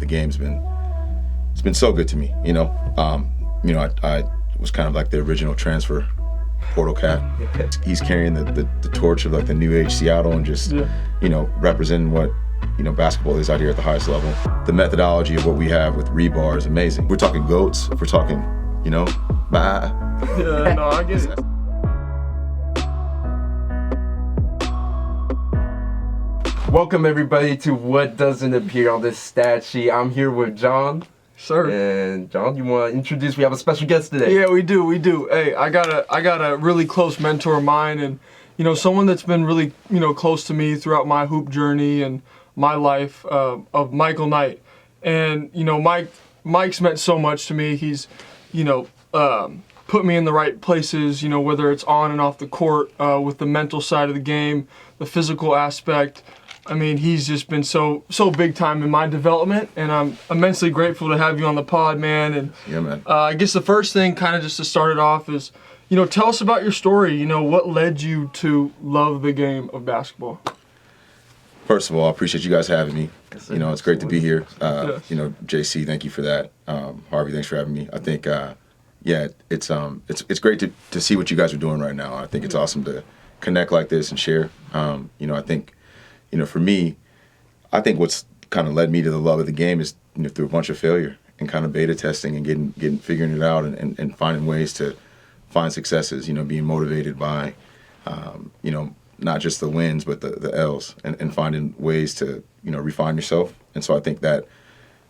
the game's it's been so good to me. I was kind of like the original transfer portal cat. He's carrying the torch of like the new age Seattle and just representing what basketball is out here at the highest level. The methodology of what we have with R3BAR is amazing. We're talking GOATs. If we're talking, bye. Yeah, no, I get it. Welcome everybody to What Doesn't Appear on this stat sheet. I'm here with John. Sir. And John, you want to introduce? We have a special guest today. Yeah, we do. Hey, I got a really close mentor of mine, and someone that's been really close to me throughout my hoop journey and my life, of Michael Knight. And Mike's meant so much to me. He's put me in the right places, whether it's on and off the court, with the mental side of the game, the physical aspect. I mean, he's just been so big time in my development, and I'm immensely grateful to have you on the pod, man. And yeah, man. I guess the first thing, kind of just to start it off, is tell us about your story. What led you to love the game of basketball? First of all, I appreciate you guys having me. Yes, It's great to be here. Yes. JC, thank you for that. Harvey, thanks for having me. I think, it's great to see what you guys are doing right now. I think it's awesome to connect like this and share. I think, for me, I think what's kind of led me to the love of the game is through a bunch of failure and kind of beta testing and figuring it out and finding ways to find successes. Being motivated by, not just the wins but the L's and finding ways to refine yourself. And so I think that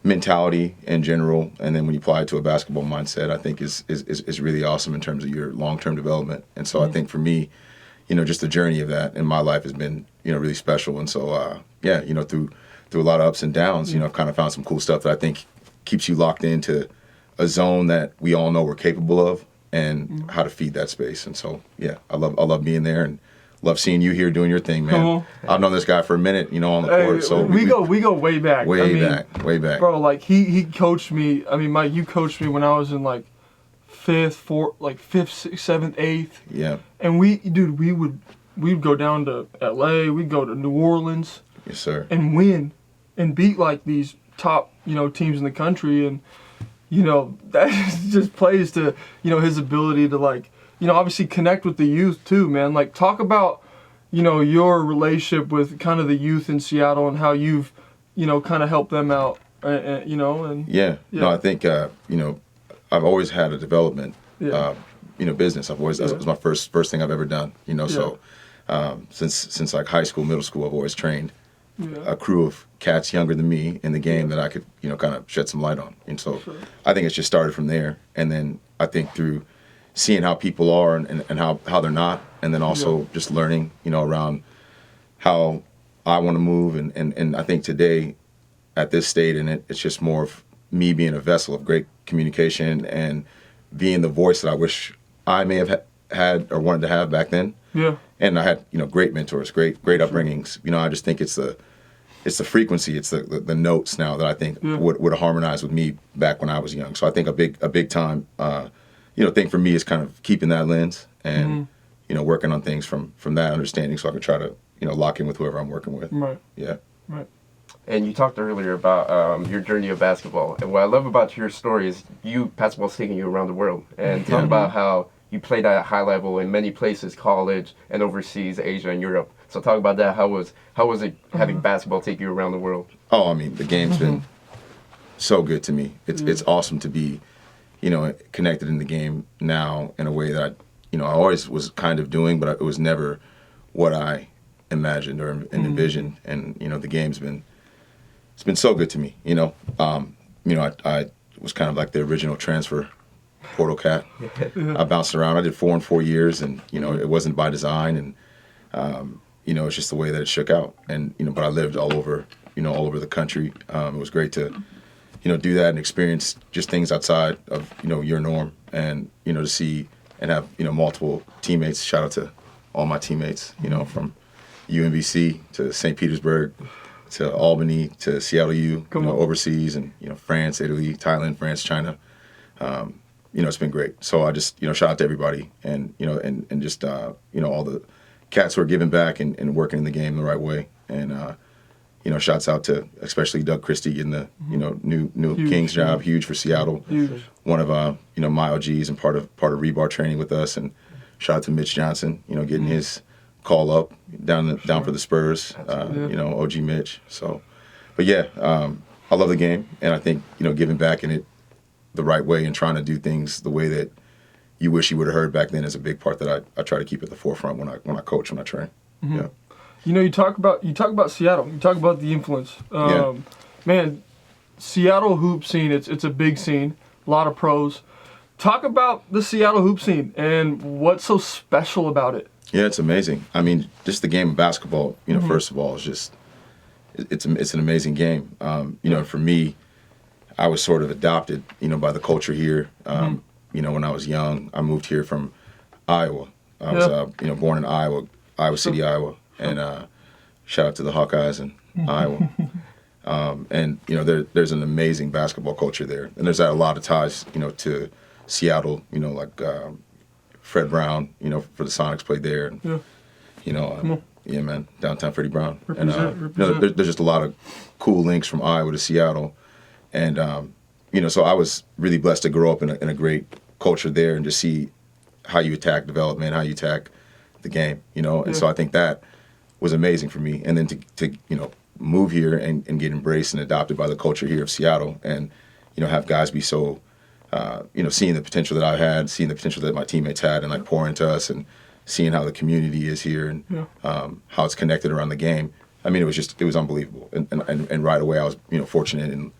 mentality in general, and then when you apply it to a basketball mindset, I think is really awesome in terms of your long-term development. And so I think for me, just the journey of that in my life has been, really special. And so, through a lot of ups and downs, I've kind of found some cool stuff that I think keeps you locked into a zone that we all know we're capable of and how to feed that space. And so, I love being there and love seeing you here doing your thing, man. I've known this guy for a minute, on the court. So we go way back. Way back. Bro, like he coached me. I mean, Mike, you coached me when I was in like fifth, sixth, seventh, eighth. Yeah. And we'd go down to LA, we'd go to New Orleans. Yes, sir. And win and beat like these top, teams in the country. And, that just plays to, his ability to like, obviously connect with the youth too, man. Like talk about, your relationship with kind of the youth in Seattle and how you've, kind of helped them out, and. Yeah. No, I think, I've always had a development, business. That was my first thing I've ever done, so since like high school, middle school, I've always trained a crew of cats younger than me in the game that I could, kind of shed some light on. And so I think it's just started from there. And then I think through seeing how people are and how they're not, and then also just learning, around how I want to move. And I think today at this state in it, it's just more of me being a vessel of great communication and being the voice that I wish I may have had or wanted to have back then. Yeah. And I had, great mentors, great upbringings. I just think it's the frequency, it's the notes now that I think would harmonize with me back when I was young. So I think a big time, thing for me is kind of keeping that lens and, working on things from that understanding so I can try to, lock in with whoever I'm working with. Right. Yeah. Right. And you talked earlier about your journey of basketball. And what I love about your story is basketball's taking you around the world. And talk about how you played at a high level in many places, college and overseas, Asia and Europe. So talk about that. How was it having basketball take you around the world? Oh, I mean, the game's been so good to me. It's awesome to be, connected in the game now in a way that I always was kind of doing, but it was never what I imagined or envisioned. And the game's been so good to me. I was kind of like the original transfer portal cat. I bounced around. I did 4 and 4 years, and it wasn't by design, and it's just the way that it shook out. And but I lived all over the country. It was great to do that and experience just things outside of your norm, and to see and have multiple teammates. Shout out to all my teammates, from UMBC to St. Petersburg to Albany to Seattle U, overseas, and France, Italy, Thailand, France, China. It's been great. So I just shout out to everybody, and and just all the cats who are giving back and working in the game the right way. And shouts out to especially Doug Christie getting the new Huge, Kings job, huge for Seattle. Huge. One of my OGs and part of R3BAR Training with us, and shout out to Mitch Johnson, getting his call up down for the Spurs. OG Mitch. So, but yeah, I love the game, and I think giving back in it the right way and trying to do things the way that you wish you would have heard back then is a big part that I try to keep at the forefront when I coach, when I train. Mm-hmm. Yeah. You talk about Seattle. You talk about the influence. Man, Seattle hoop scene. It's a big scene. A lot of pros. Talk about the Seattle hoop scene and what's so special about it. Yeah, it's amazing. I mean, just the game of basketball. First of all, is just it's an amazing game. For me, I was sort of adopted, by the culture here. When I was young, I moved here from Iowa. I was, born in Iowa City, Iowa. And shout out to the Hawkeyes in Iowa. There's an amazing basketball culture there. And there's a lot of ties, to Seattle, like Fred Brown, for the Sonics played there. And, yeah, man, downtown Freddie Brown. Represent. There's just a lot of cool links from Iowa to Seattle. And, so I was really blessed to grow up in a great culture there and just see how you attack development, how you attack the game, And so I think that was amazing for me. And then to move here and get embraced and adopted by the culture here of Seattle and, have guys be so, seeing the potential that I had, seeing the potential that my teammates had and pour into us and seeing how the community is here and how it's connected around the game. I mean, it was unbelievable. And right away I was, fortunate and,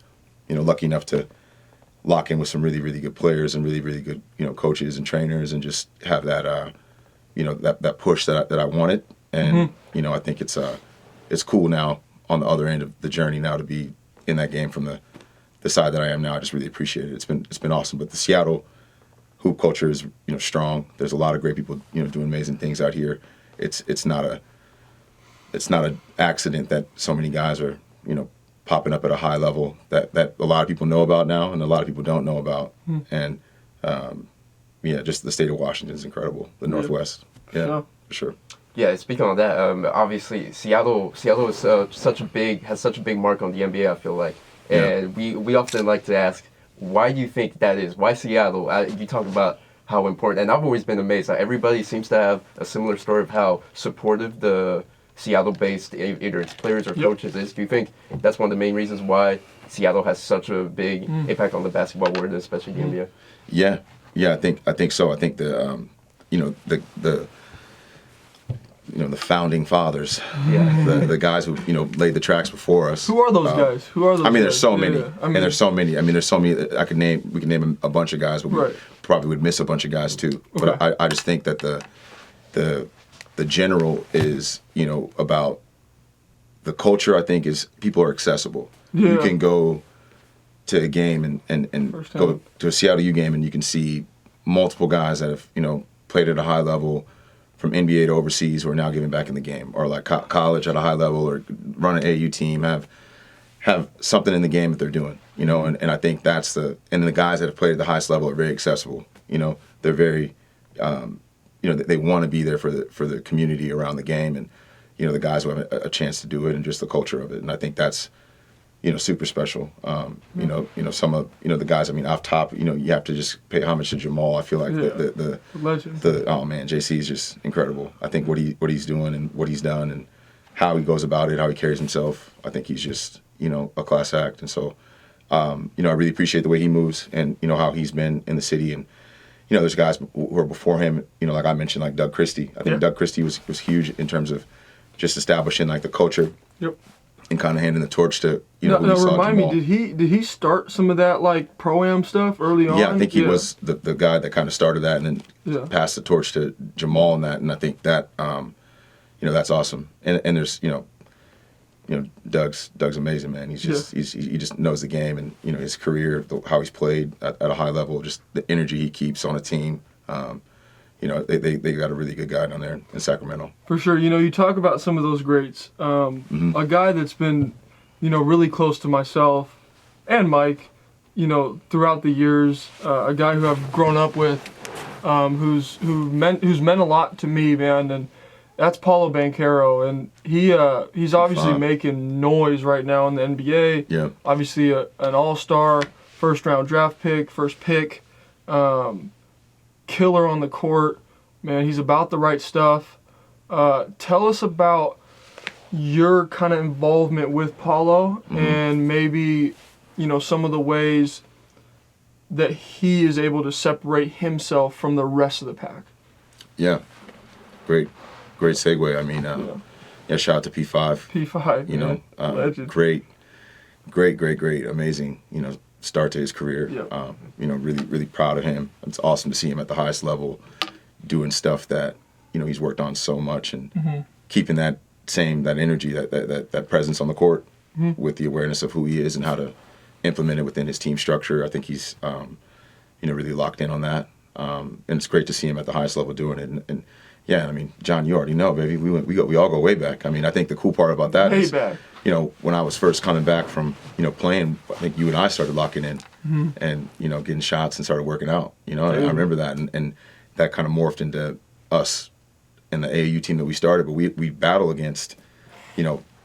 lucky enough to lock in with some really, really good players and really, really good, coaches and trainers and just have that, that push that I wanted. And, I think it's cool now on the other end of the journey now to be in that game from the side that I am now. I just really appreciate it. It's been awesome. But the Seattle hoop culture is, strong. There's a lot of great people, doing amazing things out here. It's not an accident that so many guys are, popping up at a high level that a lot of people know about now and a lot of people don't know about. And, just the state of Washington is incredible. The Northwest. Yeah, for sure. Yeah, speaking on that, obviously Seattle is has such a big mark on the NBA. I feel like, and we often like to ask, why do you think that is? Why Seattle? You talk about how important, and I've always been amazed. Everybody seems to have a similar story of how supportive the Seattle-based either its players or coaches is. Do you think that's one of the main reasons why Seattle has such a big impact on the basketball world, especially the NBA? Yeah, I think so. I think the the founding fathers, the guys who laid the tracks before us. Who are those guys? I mean, there's so many, and there's so many. I mean, there's so many. We could name a bunch of guys, but we probably would miss a bunch of guys too. Okay. But I just think that the general is about the culture. I think is people are accessible. You can go to a game and go to a Seattle U game and you can see multiple guys that have played at a high level from NBA to overseas who are now giving back in the game, or like college at a high level, or run an AU team, have something in the game that they're doing, and I think that's and the guys that have played at the highest level are very accessible. They're very, they want to be there for the community around the game, and the guys who have a chance to do it, and just the culture of it, and I think that's super special. Some of the guys. I mean, off top, you have to just pay homage to Jamal. I feel like the legend. Oh man, JC is just incredible. I think what he's doing and what he's done and how he goes about it, how he carries himself. I think he's just a class act. And so, I really appreciate the way he moves and how he's been in the city. And there's guys who are before him. Like I mentioned, like Doug Christie. I think Doug Christie was huge in terms of just establishing like the culture. Yep. And kind of handing the torch to now remind me, did he start some of that like pro-am stuff early on? Yeah, I think he was the guy that kind of started that and then passed the torch to Jamal and that, and I think that that's awesome. And there's Doug's amazing, man. He's just he just knows the game and his career, how he's played at a high level, just the energy he keeps on a team. They got a really good guy down there in Sacramento. For sure. You talk about some of those greats. A guy that's been, really close to myself and Mike, throughout the years. A guy who I've grown up with, who's meant a lot to me, man. That's Paolo Banchero, and he's obviously making noise right now in the NBA. Yeah. Obviously an all-star, first-round draft pick, first pick, killer on the court. Man, he's about the right stuff. Tell us about your kind of involvement with Paolo and maybe, some of the ways that he is able to separate himself from the rest of the pack. Yeah. Great segue. I mean, shout out to P5. P5, legend. Great, amazing, start to his career. Yep. Really proud of him. It's awesome to see him at the highest level doing stuff that, he's worked on so much and keeping that energy, that presence on the court with the awareness of who he is and how to implement it within his team structure. I think he's, really locked in on that. And it's great to see him at the highest level doing it. And yeah, I mean, John, you already know, baby. We all go way back. I mean, I think the cool part about that is, when I was first coming back from, playing, I think you and I started locking in and, getting shots and started working out. I remember that. And that kind of morphed into us and the AAU team that we started. But we battle against,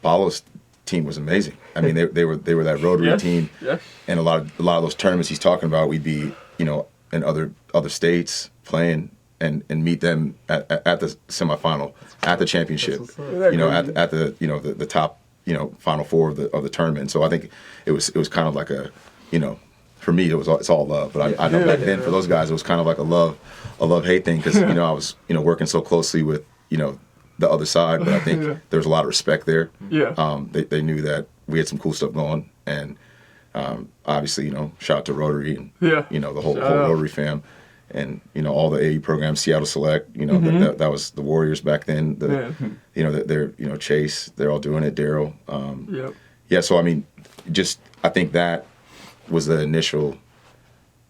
Paolo's team was amazing. I mean, they were that Rotary team. Yes. And a lot of those tournaments he's talking about, we'd be, in other states playing and meet them at the semifinal, at the championship, at the top, Final Four of the tournament. So I think it was kind of like a, for me it's all love. But I know back then for those guys it was kind of like a love hate thing because I was working so closely with the other side. But I think there was a lot of respect there. Yeah. They knew that we had some cool stuff going, and obviously shout out to Rotary and the whole Rotary fam. And all the AAU programs, Seattle Select, that was the Warriors back then. They're Chase, they're all doing it. Daryl, yeah. So I mean, I think that was the initial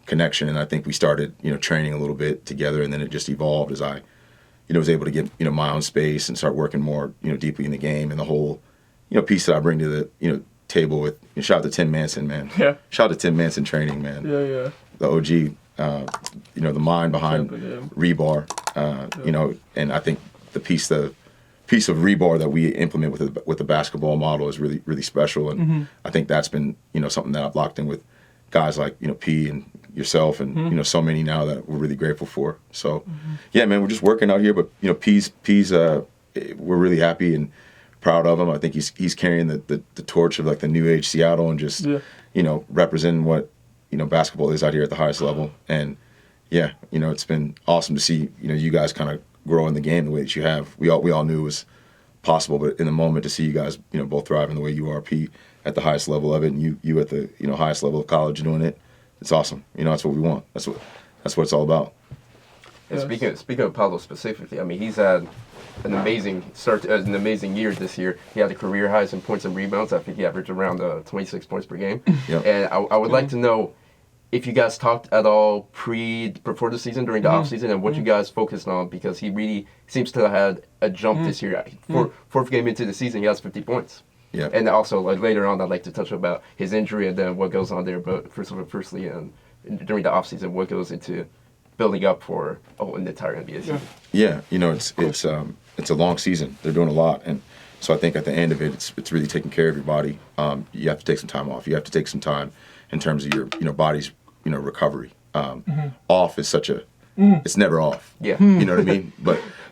connection, and I think we started training a little bit together, and then it just evolved as I was able to get my own space and start working more deeply in the game, and the whole piece that I bring to the table with shout out to Tim Manson, man. Yeah. Shout out to Tim Manson Training, man. Yeah. The OG. The mind behind R3BAR, and I think the piece of R3BAR that we implement with the basketball model is really, really special. And I think that's been, something that I've locked in with guys like, P and yourself and, so many now that we're really grateful for. So, yeah, man, we're just working out here. But, P's we're really happy and proud of him. I think he's carrying the torch of like the new age Seattle and just, representing what, basketball is out here at the highest level. And yeah, it's been awesome to see, you guys kind of grow in the game the way that you have. We all knew it was possible, but in the moment to see you guys, both thriving the way you are, Pete, at the highest level of it, and you at the, highest level of college doing it, it's awesome. That's what we want. That's what it's all about. And speaking of Paolo specifically, I mean, he's had an amazing year this year. He had the career highs in points and rebounds. I think he averaged around 26 points per game. Yep. And I would like to know if you guys talked at all before the season, during the off season, and what you guys focused on, because he really seems to have had a jump this year. Fourth game into the season, he has 50 points. Yeah. And also, later on, I'd like to touch about his injury and then what goes on there. But firstly, during the off season, what goes into building up for an entire NBA season. Yeah, it's a long season. They're doing a lot, and so I think at the end of it, it's really taking care of your body. You have to take some time off. You have to take some time in terms of your body's recovery. Off is such a it's never off. Yeah, you know what I mean.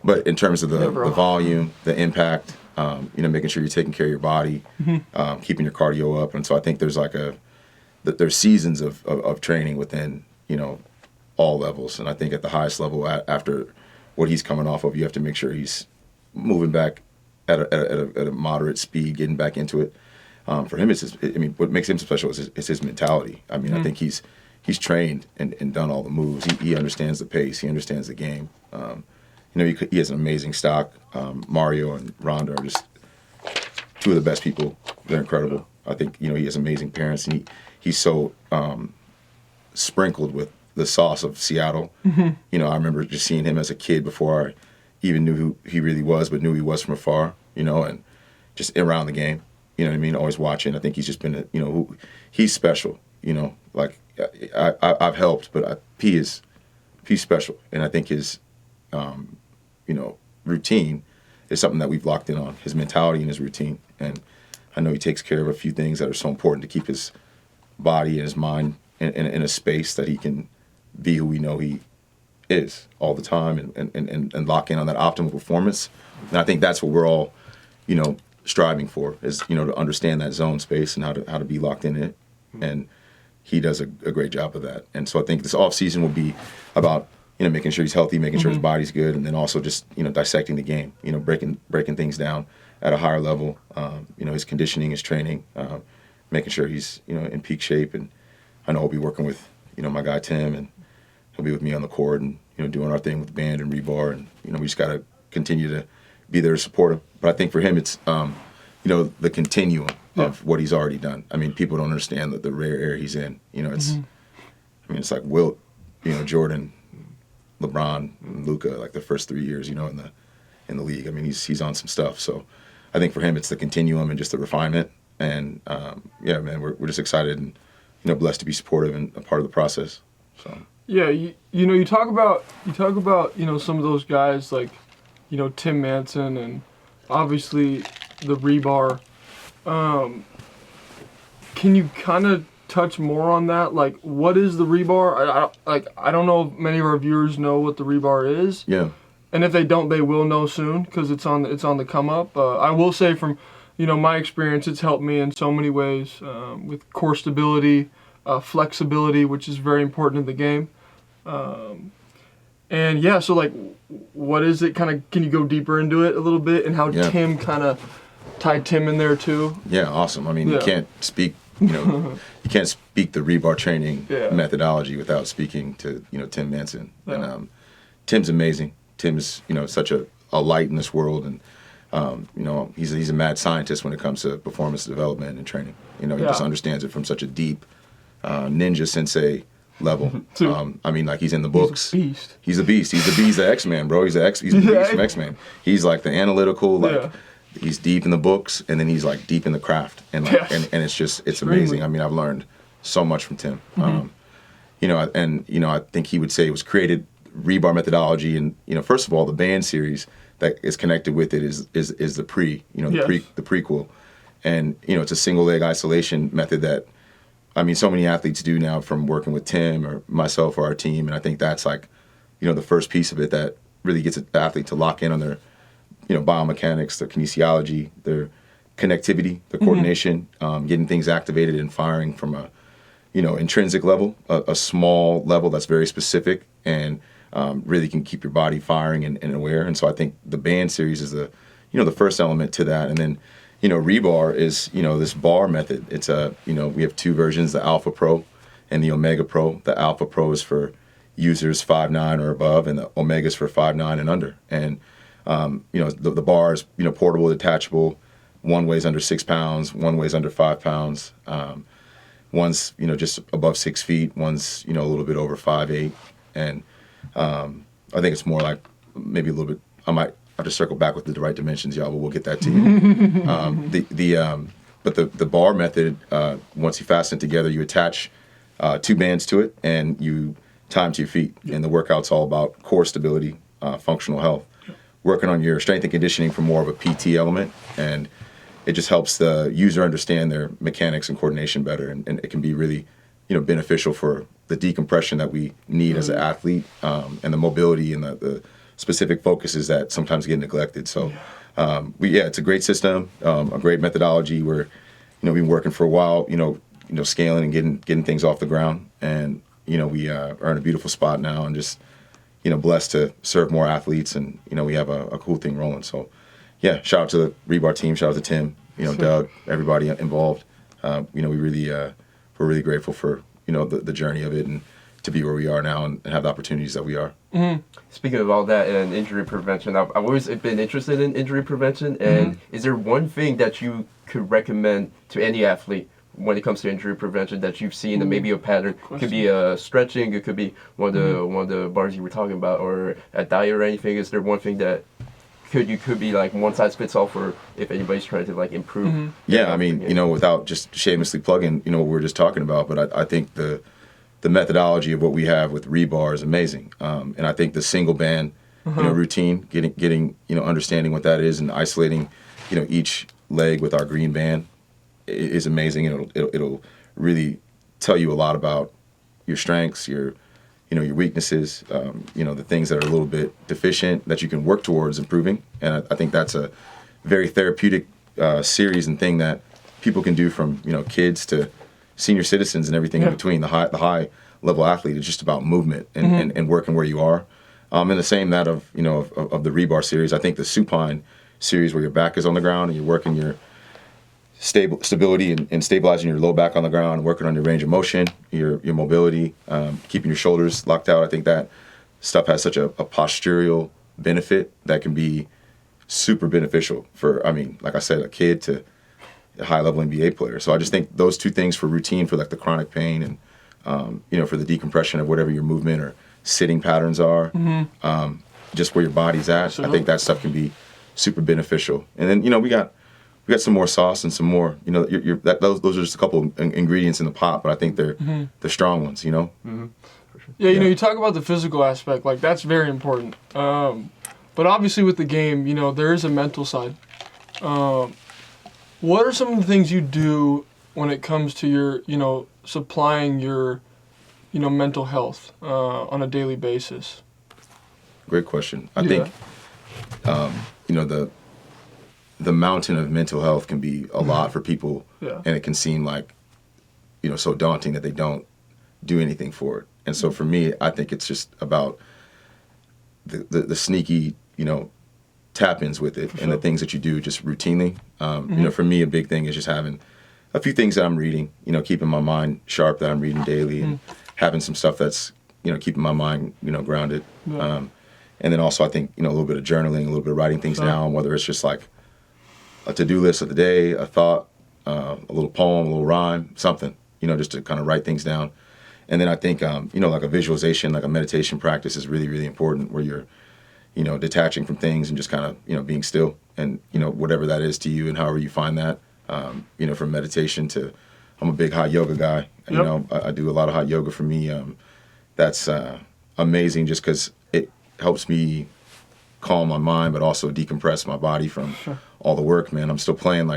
But in terms of the volume, the impact, making sure you're taking care of your body, keeping your cardio up, and so I think there's there's seasons of training within all levels, and I think at the highest level after what he's coming off of, you have to make sure he's moving back at a moderate speed, getting back into it. For him, what makes him special is his mentality. I mean, I think he's trained and done all the moves. He understands the pace. He understands the game. He has an amazing stock. Mario and Rhonda are just two of the best people. They're incredible. I think he has amazing parents, and he's so sprinkled with the sauce of Seattle. I remember just seeing him as a kid before I even knew who he really was, but knew he was from afar, and just around the game, you know what I mean? Always watching. I think he's just been, he's special, like I've helped, but he's special. And I think his, routine is something that we've locked in on, his mentality and his routine. And I know he takes care of a few things that are so important to keep his body and his mind in a space that he can be who we know he is all the time and lock in on that optimal performance. And I think that's what we're all, striving for is, to understand that zone space and how to be locked in it. And he does a great job of that. And so I think this off season will be about, making sure he's healthy, making sure his body's good, and then also just, dissecting the game, breaking things down at a higher level, his conditioning, his training, making sure he's, in peak shape. And I know I'll be working with, my guy Tim, and he'll be with me on the court and, doing our thing with the band and R3BAR. And, we just got to continue to be there to support him. But I think for him, it's, the continuum of what he's already done. I mean, people don't understand the rare air he's in. It's like Wilt, Jordan, LeBron, and Luka, like the first 3 years, in the league. I mean, he's on some stuff. So I think for him, it's the continuum and just the refinement. And man, we're just excited and blessed to be supportive and a part of the process. So yeah, you talk about some of those guys like Tim Manson and obviously the R3BAR. Can you kind of touch more on that? Like, what is the R3BAR? I don't know if many of our viewers know what the R3BAR is. Yeah. And if they don't, they will know soon because it's on the come up. I will say from my experience, it's helped me in so many ways with core stability, flexibility, which is very important in the game. And yeah, so like, what is it? Kind of, can you go deeper into it a little bit and how Tim kind of tied Tim in there too? Yeah, awesome. I mean, you can't speak. You can't speak the R3BAR training methodology without speaking to Tim Manson. Yeah. And Tim's amazing. Tim's such a light in this world, and he's a mad scientist when it comes to performance development and training. He just understands it from such a deep ninja sensei level. I mean, like, he's in the books. He's a beast. He's the X-Man, bro. He's the beast from X-Man. He's like the analytical, like he's deep in the books, and then he's like deep in the craft, and like, and it's amazing. I mean, I've learned so much from Tim. I think he would say it was created R3BAR methodology, and first of all, the band series that is connected with it is the the prequel, and it's a single leg isolation method that, I mean, so many athletes do now from working with Tim or myself or our team, and I think that's like, the first piece of it that really gets an athlete to lock in on their, biomechanics, their kinesiology, their connectivity, their coordination, getting things activated and firing from a, intrinsic level, a small level that's very specific and really can keep your body firing and aware. And so I think the band series is the, the first element to that, and then. R3BAR is, this bar method. It's we have two versions, the Alpha Pro and the Omega Pro. The Alpha Pro is for users 5'9" or above, and the Omega is for 5'9" and under. And, the bar is, portable, detachable. One weighs under 6 pounds, one weighs under 5 pounds. One's, just above 6 feet. One's, a little bit over 5'8". And I think it's more like maybe a little bit, I might have to circle back with the right dimensions, y'all, but we'll get that to you. But the bar method, once you fasten it together, you attach 2 bands to it, and you time to your feet. And the workout's all about core stability, functional health, working on your strength and conditioning for more of a PT element, and it just helps the user understand their mechanics and coordination better, and it can be really, beneficial for the decompression that we need as an athlete, and the mobility and the specific focuses that sometimes get neglected. So, it's a great system, a great methodology. We've been working for a while, scaling and getting things off the ground, and we are in a beautiful spot now, and just blessed to serve more athletes, and we have a cool thing rolling. So, shout out to the R3BAR team, shout out to Tim, Doug, everybody involved. We're really grateful for the journey of it, and to be where we are now and have the opportunities that we are. Mm-hmm. Speaking of all that and injury prevention, I've always been interested in injury prevention. And is there one thing that you could recommend to any athlete when it comes to injury prevention that you've seen, and maybe a pattern? It could be stretching, it could be one of the bars you were talking about, or a diet or anything. Is there one thing that could be like one size fits all for if anybody's trying to like improve? Yeah, I mean, without just shamelessly plugging, what we were just talking about, but I think the methodology of what we have with R3BAR is amazing. And I think the single band routine, getting understanding what that is and isolating, each leg with our green band is amazing. It'll really tell you a lot about your strengths, your weaknesses, the things that are a little bit deficient that you can work towards improving. And I think that's a very therapeutic series and thing that people can do from kids to senior citizens and everything in between. The high level athlete is just about movement and working where you are. And the same that of the R3BAR series. I think the supine series where your back is on the ground and you're working your stability and stabilizing your low back on the ground, working on your range of motion, your mobility, keeping your shoulders locked out. I think that stuff has such a postural benefit that can be super beneficial for, like I said, a kid to a high-level NBA player. So I just think those two things for routine, for like the chronic pain and, for the decompression of whatever your movement or sitting patterns are, just where your body's at, I think that stuff can be super beneficial. And then, we got some more sauce and some more, those are just a couple ingredients in the pot, but I think they're the strong ones, Yeah, you talk about the physical aspect, like that's very important. But obviously with the game, there is a mental side. What are some of the things you do when it comes to your, supplying your, mental health on a daily basis? Great question. I think, the mountain of mental health can be a lot for people, and it can seem like, so daunting that they don't do anything for it. And so for me, I think it's just about the sneaky, tap-ins with it and the things that you do just routinely. For me, a big thing is just having a few things that I'm reading, keeping my mind sharp that I'm reading daily and having some stuff that's, keeping my mind, grounded. And then also I think, a little bit of journaling, a little bit of writing things down, whether it's just like a to-do list of the day, a thought, a little poem, a little rhyme, something, just to kind of write things down. And then I think, like a visualization, like a meditation practice is really, really important where you're, detaching from things and just kind of, being still and, whatever that is to you and however you find that, from meditation to, I'm a big hot yoga guy. I do a lot of hot yoga. For me, that's amazing just because it helps me calm my mind, but also decompress my body from all the work, man. I'm still playing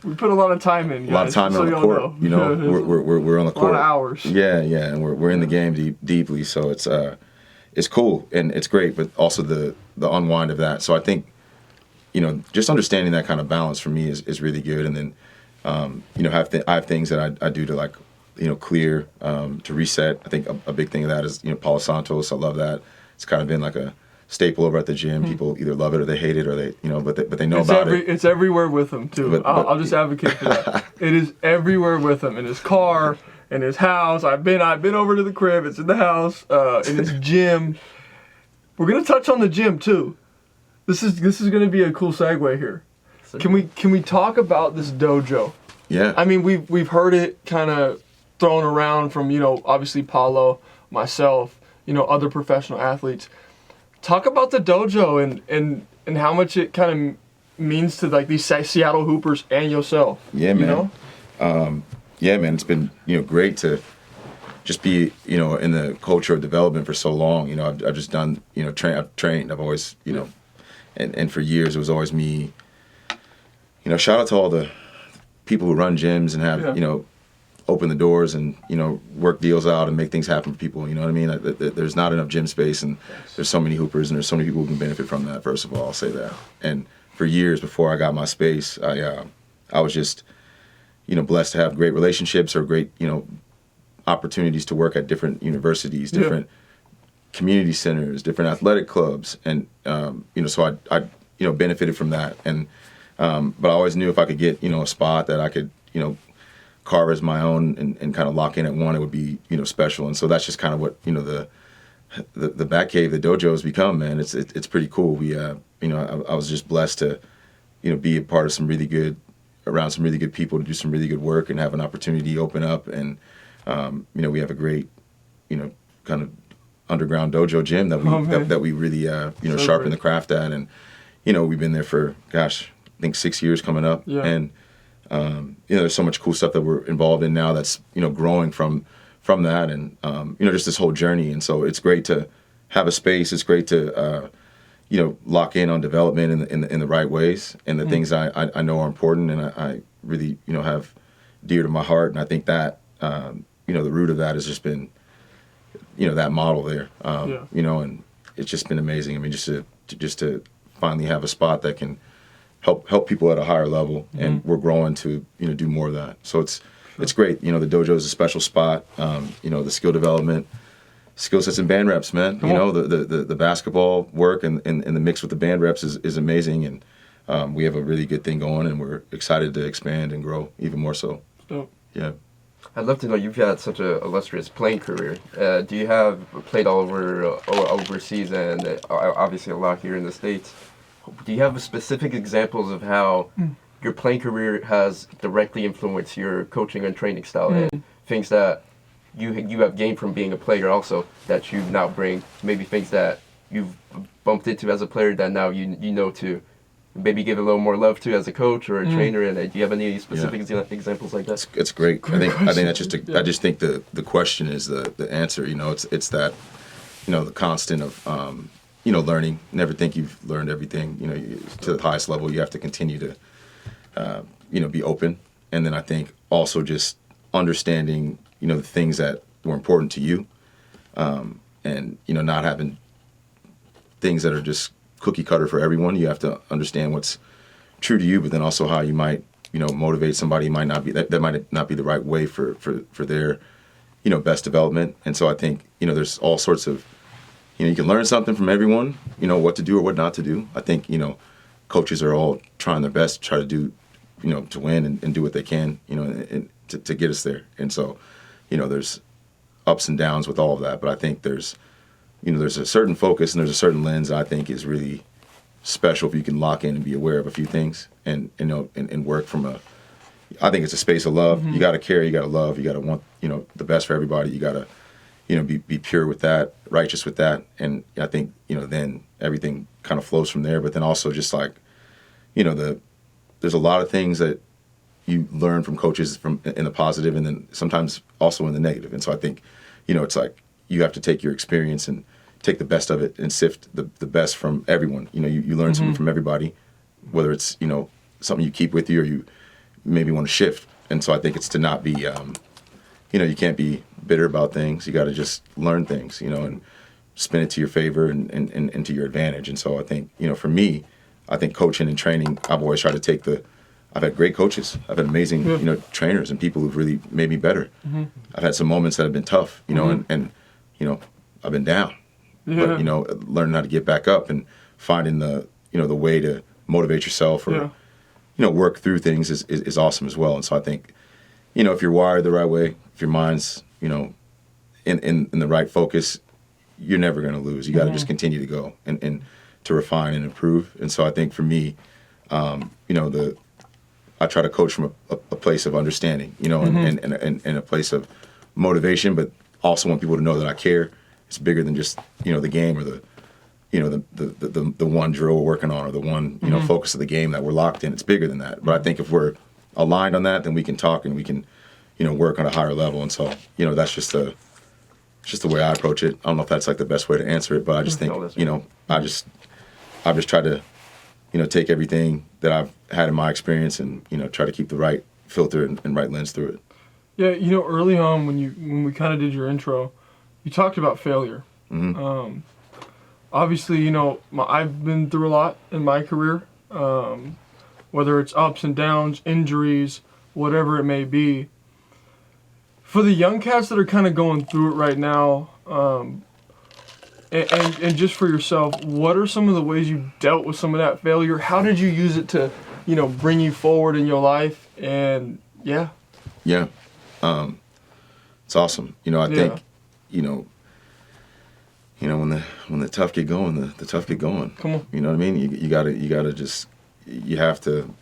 we put a lot of time in, guys. A lot of time on the court. We're on the court. A lot of hours. Yeah, and we're in the game deeply. So it's cool and it's great, but also the unwind of that. So I think, just understanding that kind of balance for me is really good. And then, I have things that I do to clear, to reset. I think a big thing of that is, Palo Santos. I love that. It's kind of been like a staple over at the gym. People either love it or they hate it, or they, but they know about it. It's everywhere with him too. I'll just advocate for that. It is everywhere with him, in his car, in his house. I've been over to the crib. It's in the house, in his gym. We're gonna touch on the gym too. This is gonna be a cool segue here. Can we talk about this dojo? Yeah. We've heard it kind of thrown around from obviously Paolo, myself, other professional athletes. Talk about the dojo and how much it kind of means to like these Seattle Hoopers and yourself. Yeah, man. Yeah, man. It's been great to just be in the culture of development for so long. I've just done I've trained. I've always and for years it was always me. Shout out to all the people who run gyms and have open the doors and work deals out and make things happen for people. You know what I mean? There's not enough gym space, and there's so many hoopers, and there's so many people who can benefit from that. First of all, I'll say that. And for years before I got my space, I was just blessed to have great relationships or great opportunities to work at different universities, different community centers, different athletic clubs, and so I benefited from that. And but I always knew if I could get a spot that I could carve as my own and kind of lock in at one, it would be special. And so that's just kind of what the back cave, the dojo has become, man. It's pretty cool. We I was just blessed to be a part of around some really good people to do some really good work and have an opportunity open up. And we have a great kind of underground dojo gym that we really sharpen the craft at. And we've been there for I think 6 years coming up. And there's so much cool stuff that we're involved in now that's growing from that, and just this whole journey. And so it's great to have a space. It's great to lock in on development in the right ways and the things I know are important and I really have dear to my heart. And I think that the root of that has just been that model there. And it's just been amazing. I mean, just to finally have a spot that can help people at a higher level, and we're growing to do more of that. So it's great. The dojo is a special spot. The skill development, skill sets and band reps, man. The basketball work and the mix with the band reps is amazing, and we have a really good thing going, and we're excited to expand and grow even more so. Yeah. I'd love to know, you've had such an illustrious playing career. Do you have played all over overseas and obviously a lot here in the States? Do you have specific examples of how your playing career has directly influenced your coaching and training style and things that you have gained from being a player also that you now bring, maybe things that you've bumped into as a player that now you know to maybe give a little more love to as a coach or a trainer? And do you have any specific examples like that? It's great. I think that's I just think the question is the answer. It's that the constant of learning. Never think you've learned everything. To the highest level, you have to continue to be open. And then I think also just understanding the things that were important to you, and not having things that are just cookie cutter for everyone. You have to understand what's true to you, but then also how you might, motivate somebody. Might not be that might not be the right way for their, best development. And so I think, there's all sorts of, you can learn something from everyone, what to do or what not to do. I think, coaches are all trying their best to try to do, to win and do what they can, and to get us there. And so, there's ups and downs with all of that, but I think there's a certain focus and there's a certain lens I think is really special if you can lock in and be aware of a few things and work from I think it's a space of love. You got to care, you got to love, you got to want, the best for everybody. You got to, be pure with that, righteous with that. And I think, then everything kind of flows from there. But then also just like, there's a lot of things that you learn from coaches in the positive and then sometimes also in the negative. And so I think, it's like you have to take your experience and take the best of it and sift the best from everyone. You learn something from everybody, whether it's, something you keep with you or you maybe want to shift. And so I think it's to not be, you can't be bitter about things. You got to just learn things, and spin it to your favor and to your advantage. And so I think, for me, I think coaching and training, I've always tried to take I've had great coaches. I've had amazing, trainers and people who've really made me better. I've had some moments that have been tough, and I've been down. But, learning how to get back up and finding the way to motivate yourself or, work through things is awesome as well. And so I think, if you're wired the right way, if your mind's, in the right focus, you're never going to lose. You got to just continue to go and to refine and improve. And so I think for me, I try to coach from a place of understanding, and a place of motivation, but also want people to know that I care. It's bigger than just, the game or the one drill we're working on or the one, focus of the game that we're locked in. It's bigger than that. But I think if we're aligned on that, then we can talk and we can, work on a higher level. And so, that's just the way I approach it. I don't know if that's like the best way to answer it, but I just think, I've just tried to, take everything that I've had in my experience and, try to keep the right filter and right lens through it. Yeah, early on when we kind of did your intro, you talked about failure. Obviously, I've been through a lot in my career, whether it's ups and downs, injuries, whatever it may be. For the young cats that are kind of going through it right now, and just for yourself, what are some of the ways you dealt with some of that failure? How did you use it to, bring you forward in your life? And yeah. It's awesome. I think, when the tough get going, the tough get going. Come on. You know what I mean? You gotta just, you have to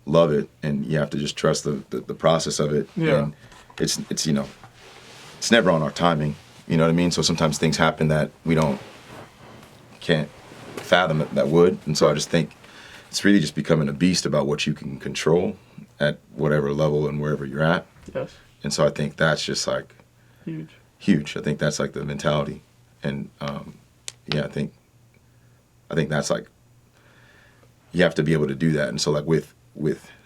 love it and you have to just trust the process of it. Yeah. And it's never on our timing. You know what I mean? So sometimes things happen that we can't fathom that would. And so I just think it's really just becoming a beast about what you can control at whatever level and wherever you're at. Yes. And so I think that's just like huge. I think that's like the mentality. And, yeah, I think that's like, you have to be able to do that. And so like with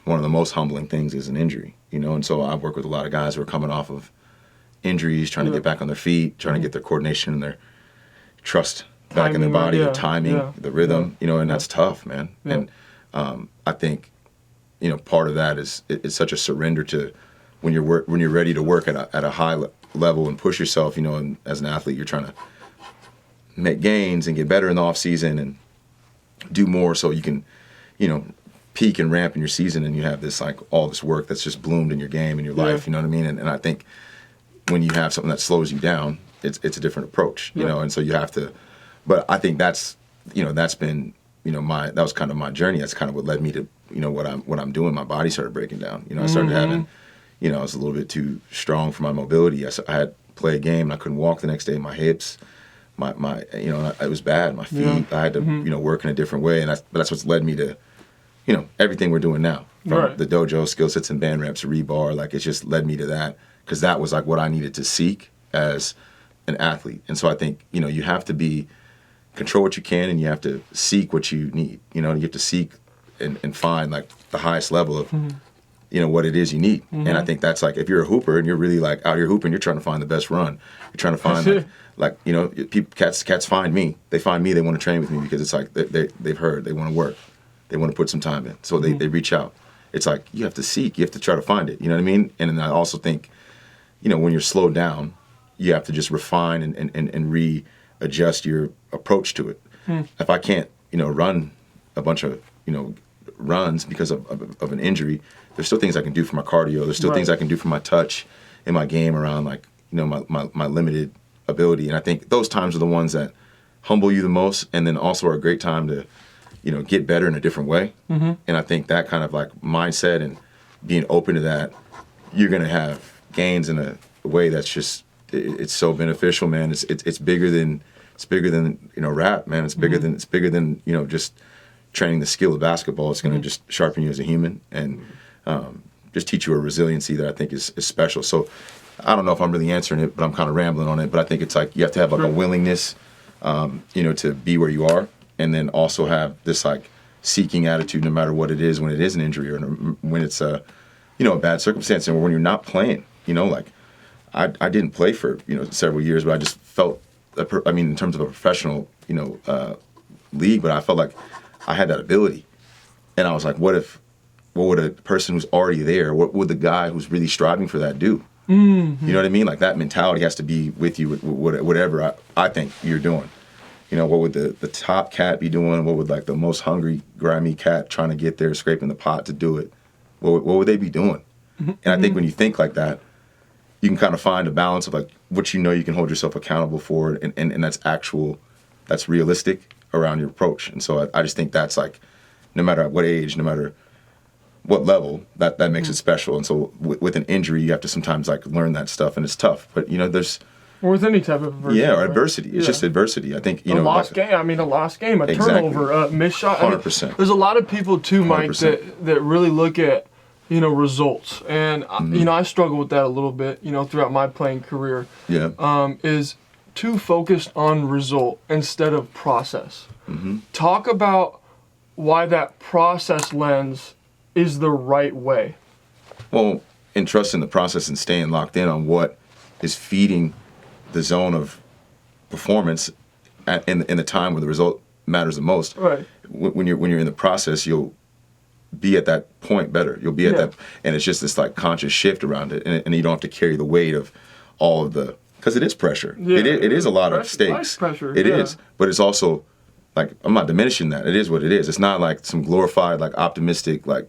one of the most humbling things is an injury, you know. And so I work with a lot of guys who are coming off of injuries, trying to get back on their feet, trying to get their coordination and their trust back in their body, the timing, the rhythm, you know, and that's tough, man. And I think, you know, part of that is it's such a surrender to when you're ready to work at a high level and push yourself, you know, and as an athlete, you're trying to make gains and get better in the off season and do more so you can, you know, peak and ramp in your season, and you have this like all this work that's just bloomed in your game and your life, you know what I mean? And I think when you have something that slows you down, it's a different approach, you know, and so you have to, but I think that's, you know, that's been, you know, that was kind of my journey. That's kind of what led me to, you know, what I'm doing. My body started breaking down. You know, I started having, you know, I was a little bit too strong for my mobility. I had to play a game and I couldn't walk the next day. My hips, my you know, it was bad. My feet, I had to, you know, work in a different way. And that's what's led me to, you know, everything we're doing now. From the dojo, skill sets and band reps, R3BAR, like it's just led me to that, because that was like what I needed to seek as an athlete. And so I think, you know, you have to control what you can, and you have to seek what you need. You know, you have to seek and find like the highest level of, you know, what it is you need. And I think that's like, if you're a hooper and you're really like out here hooping, you're trying to find the best run. You're trying to find like, you know, cats find me. They find me. They want to train with me because it's like they've heard, they want to work. They want to put some time in. So they reach out. It's like, you have to seek, you have to try to find it. You know what I mean? And then I also think, you know, when you're slowed down, you have to just refine and readjust your approach to it. If I can't, you know, run a bunch of, you know, runs because of an injury, there's still things I can do for my cardio. There's still things I can do for my touch in my game around, like, you know, my limited ability. And I think those times are the ones that humble you the most, and then also are a great time to, you know, get better in a different way. And I think that kind of like mindset and being open to that, you're going to have gains in a way that's just, it's so beneficial, man. It's bigger than, you know, rap, man. It's bigger than, you know, just training the skill of basketball. It's going to just sharpen you as a human and just teach you a resiliency that I think is special. So I don't know if I'm really answering it, but I'm kind of rambling on it. But I think it's like, you have to have like a willingness, you know, to be where you are, and then also have this like seeking attitude no matter what it is, when it is an injury or when it's a, you know, a bad circumstance, and when you're not playing, you know, like I didn't play for, you know, several years, but I just felt, I mean, in terms of a professional, you know, league, but I felt like I had that ability. And I was like, what would a person who's already there, what would the guy who's really striving for that do? You know what I mean? Like that mentality has to be with you, whatever I think you're doing. You know, what would the top cat be doing? What would like the most hungry, grimy cat trying to get there, scraping the pot to do it? What would they be doing? And I think when you think like that, you can kind of find a balance of like what you know you can hold yourself accountable for, and that's realistic around your approach. And so I just think that's like, no matter at what age, no matter what level, that makes it special. And so with an injury, you have to sometimes like learn that stuff, and it's tough. But you know, or with any type of adversity. Yeah, or adversity. It's just adversity. I think, you know. A lost game, a turnover, a missed shot. 100%. There's a lot of people too, Mike, 100%. that really look at, you know, results. And, you know, I struggle with that a little bit, you know, throughout my playing career. Yeah. Is too focused on result instead of process. Talk about why that process lens is the right way. Well, in trusting the process and staying locked in on what is feeding the zone of performance in the time where the result matters the most. Right. When you're in the process, you'll be at that point better. You'll be at that, and it's just this like conscious shift around it, and you don't have to carry the weight of all of the, because it is pressure. Yeah. It is a lot of stakes. Life pressure. It is, but it's also like, I'm not diminishing that. It is what it is. It's not like some glorified, like optimistic, like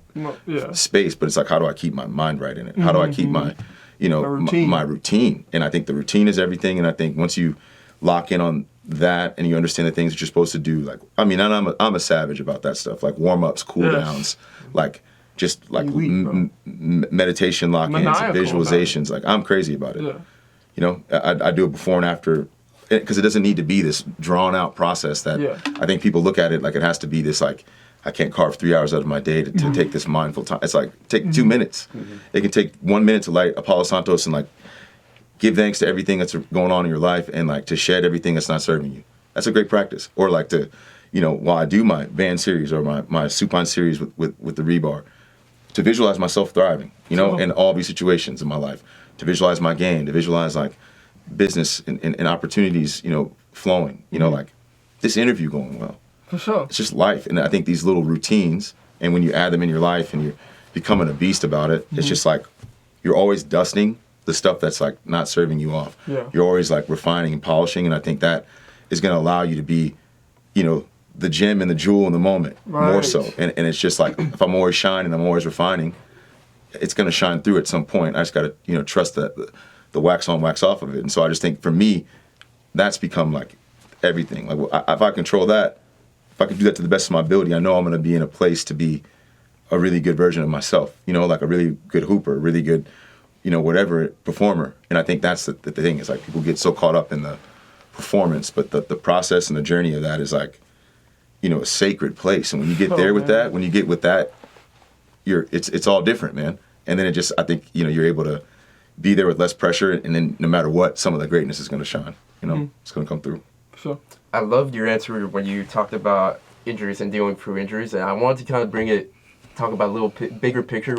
space, but it's like, how do I keep my mind right in it? How do I keep my, you know, my routine? And I think the routine is everything. And I think once you lock in on that and you understand the things that you're supposed to do, like, I mean, and I'm a savage about that stuff, like warm-ups, cool-downs, like just like meditation lock-ins, visualizations. Like, I'm crazy about it. Yeah. You know, I do it before and after, because it doesn't need to be this drawn-out process that I think people look at it like it has to be this, like, I can't carve 3 hours out of my day to take this mindful time. It's like, take 2 minutes. It can take 1 minute to light a Palo Santos and like give thanks to everything that's going on in your life, and like to shed everything that's not serving you. That's a great practice. Or like to, while I do my band series or my supine series with the R3BAR, to visualize myself thriving, in all these situations in my life, to visualize my game, to visualize like business and opportunities, flowing, like this interview going well. For sure. It's just life. And I think these little routines, and when you add them in your life and you're becoming a beast about it, it's just like you're always dusting the stuff that's like not serving you off. Yeah. You're always like refining and polishing, and I think that is going to allow you to be, the gem and the jewel in the moment more so. And it's just like if I'm always shining, I'm always refining, it's going to shine through at some point. I just got to, trust the wax on, wax off of it. And so I just think for me, that's become like everything. Like if I control that, if I can do that to the best of my ability, I know I'm going to be in a place to be a really good version of myself, like a really good hooper, a really good, whatever performer. And I think that's the thing is like people get so caught up in the performance, but the process and the journey of that is like, a sacred place. And when you get there with that, when you get with that, it's all different, man. And then I think, you're able to be there with less pressure, and then no matter what, some of the greatness is going to shine, it's going to come through. Sure. I loved your answer when you talked about injuries and dealing through injuries, and I wanted to kind of talk about a little bigger picture.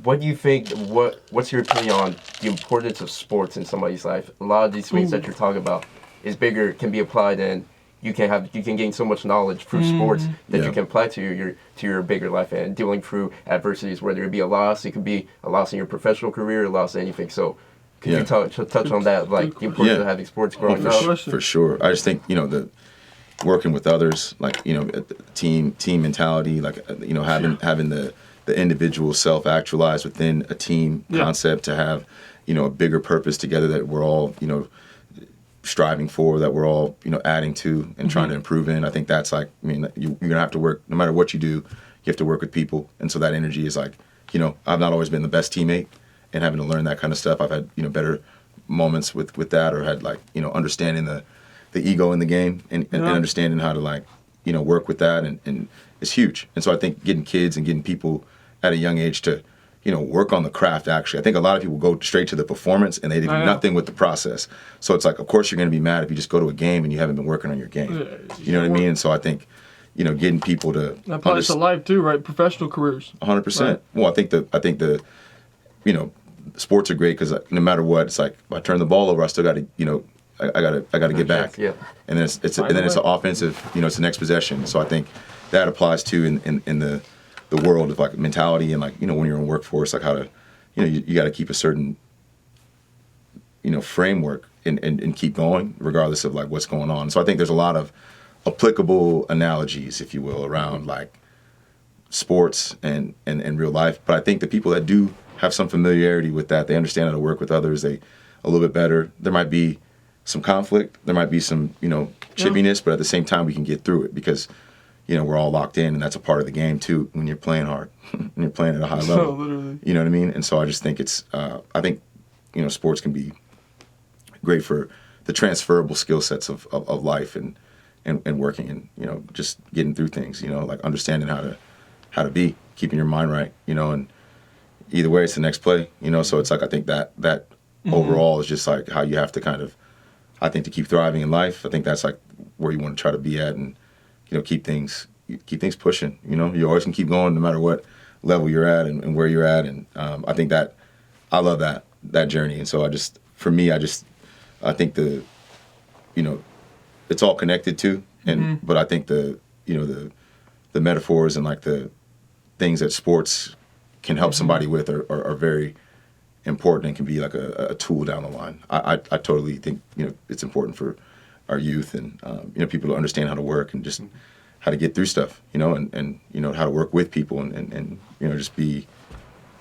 What do you think, what's your opinion on the importance of sports in somebody's life? A lot of these things that you're talking about is bigger, can be applied, and you can gain so much knowledge through sports that you can apply to your bigger life and dealing through adversities, whether it be a loss, it could be a loss in your professional career, a loss in anything. So could you touch on that, like the importance of having sports growing up? For sure. I just think, the working with others, like, team mentality, like, having the individual self-actualize within a team concept, to have, a bigger purpose together that we're all, striving for, that we're all, adding to and trying to improve in. I think that's like, you're going to have to work, no matter what you do, you have to work with people. And so that energy is like, I've not always been the best teammate, and having to learn that kind of stuff. I've had, better moments with that, or had like, understanding the ego in the game and understanding how to like, work with that. And it's huge. And so I think getting kids and getting people at a young age to, work on the craft, actually. I think a lot of people go straight to the performance and they do nothing with the process. So it's like, of course you're going to be mad if you just go to a game and you haven't been working on your game. You know what I mean? And so I think, getting people to... That applies to life too, right? Professional careers. 100%. Right. Well, I think the sports are great because no matter what, it's like, if I turn the ball over, I still got to, I got to get back. Yeah. And then it's an offensive, it's the next possession. So I think that applies too in the world of like mentality and like, when you're in workforce, like how to, you got to keep a certain, framework and keep going regardless of like what's going on. So I think there's a lot of applicable analogies, if you will, around like sports and real life. But I think the people that do have some familiarity with that, they understand how to work with others, a little bit better. There might be some conflict, there might be some, chippiness, but at the same time we can get through it because we're all locked in, and that's a part of the game too when you're playing hard, when you're playing at a high level. Literally. You know what I mean? And so I just think it's, I think, sports can be great for the transferable skill sets of life and working and, just getting through things, like understanding how to be, keeping your mind right, and either way it's the next play, so it's like, I think that overall is just like how you have to kind of, I think, to keep thriving in life. I think that's like where you want to try to be at and, keep things pushing. You always can keep going no matter what level you're at and where you're at. And I think that I love that journey. And so I think it's all connected too. And but I think the metaphors and like the things that sports can help somebody with are very important and can be like a tool down the line. I totally think it's important for our youth and people to understand how to work and just how to get through stuff, and how to work with people and just be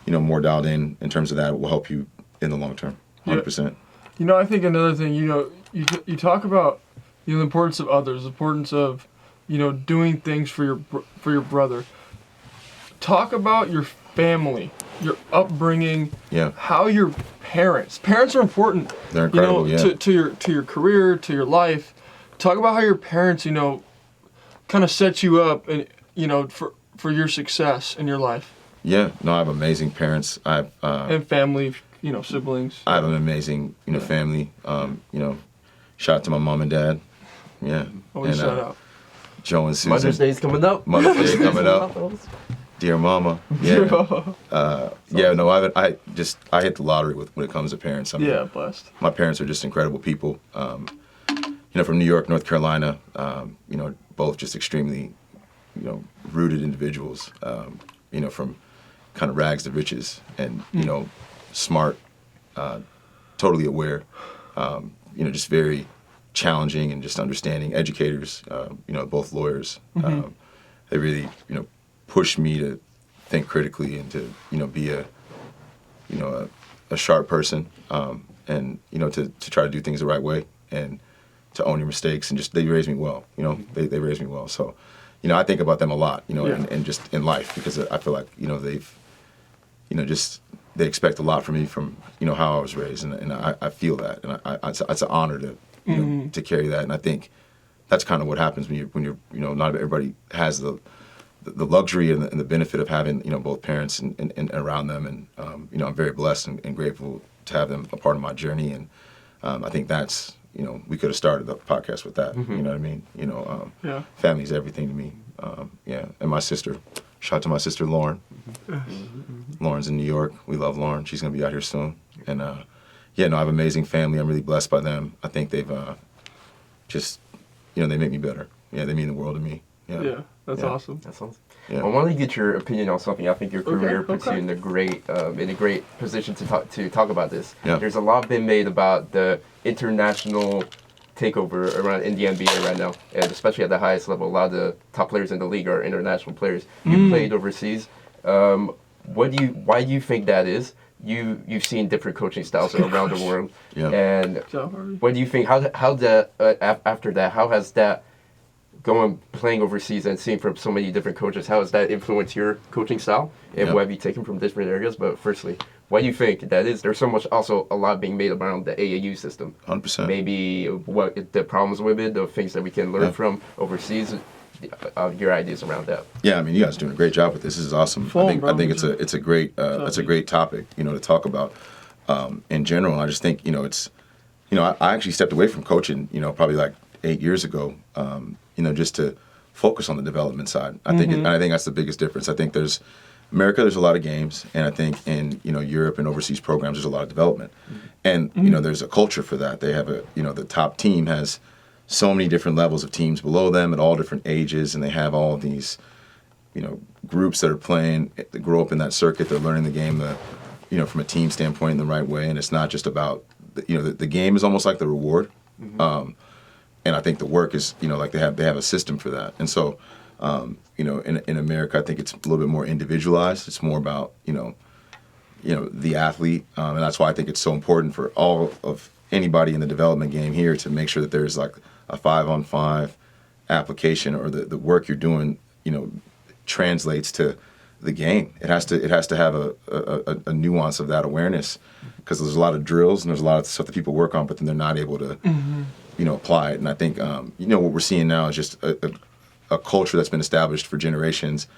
more dialed in terms of that. It will help you in the long term, 100%. I think another thing, you talk about the importance of others, the importance of doing things for your brother. Talk about your family, your upbringing, how your parents are important. They're incredible, to your career, to your life. Talk about how your parents, kind of set you up and for your success in your life. Yeah, no, I have amazing parents. I have and family, siblings. I have an amazing, family. Shout out to my mom and dad. Yeah. Always shout out. Joe and Susan. Mother's Day's coming up. Mother's Day coming up. Dear Mama. Yeah. No, I hit the lottery when it comes to parents. I mean, Yeah, blessed. my parents are just incredible people. From New York, North Carolina, both just extremely, rooted individuals, from kind of rags to riches and, smart, totally aware, just very challenging and just understanding educators, both lawyers. They really, pushed me to think critically and to, be a sharp person, and, to try to do things the right way and to own your mistakes, and just they raised me well. They raised me well. So, I think about them a lot, and just in life, because I feel like, they've, they expect a lot from me from, how I was raised, and I feel that, and it's an honor to, to carry that, and I think that's kind of what happens when you're, not everybody has the luxury and the benefit of having, both parents and around them, and I'm very blessed and grateful to have them a part of my journey, and I think that's, we could have started the podcast with that. You know what I mean? Family's everything to me. And my sister. Shout out to my sister Lauren. Lauren's in New York. We love Lauren. She's gonna be out here soon. And I have an amazing family. I'm really blessed by them. I think they've just, they make me better. Yeah, they mean the world to me. Yeah, that's awesome. That's awesome. Yeah. I want to get your opinion on something. I think your career puts you in a great position to talk about this. Yeah. There's a lot been made about the international takeover around in the NBA right now, and especially at the highest level. A lot of the top players in the league are international players. You played overseas. Why do you think that is? You've seen different coaching styles around the world, and what do you think? How that after that? How has that playing overseas and seeing from so many different coaches, how has that influenced your coaching style, and what have you taken from different areas? But firstly, why do you think that is? There's so much, also a lot being made around the AAU system. 100%. Maybe what the problems with it, the things that we can learn from overseas. Your ideas around that. Yeah, I mean, you guys are doing a great job with this. This is awesome. I think it's a great topic, to talk about in general. And I just think, it's, I actually stepped away from coaching, probably like 8 years ago, just to focus on the development side. I think that's the biggest difference. I think there's a lot of games, and I think in Europe and overseas programs there's a lot of development, and there's a culture for that. They have the top team has so many different levels of teams below them at all different ages, and they have all these groups that are playing, that grow up in that circuit. They're learning the game, from a team standpoint in the right way, and it's not just about the game is almost like the reward. And I think the work is, like they have a system for that. And so, in America, I think it's a little bit more individualized. It's more about, the athlete. And that's why I think it's so important for all of anybody in the development game here to make sure that there's like a 5-on-5 application, or the work you're doing, translates to the game. It has to have a nuance of that awareness, because there's a lot of drills and there's a lot of stuff that people work on, but then they're not able to apply it. And I think what we're seeing now is just a culture that's been established for generations,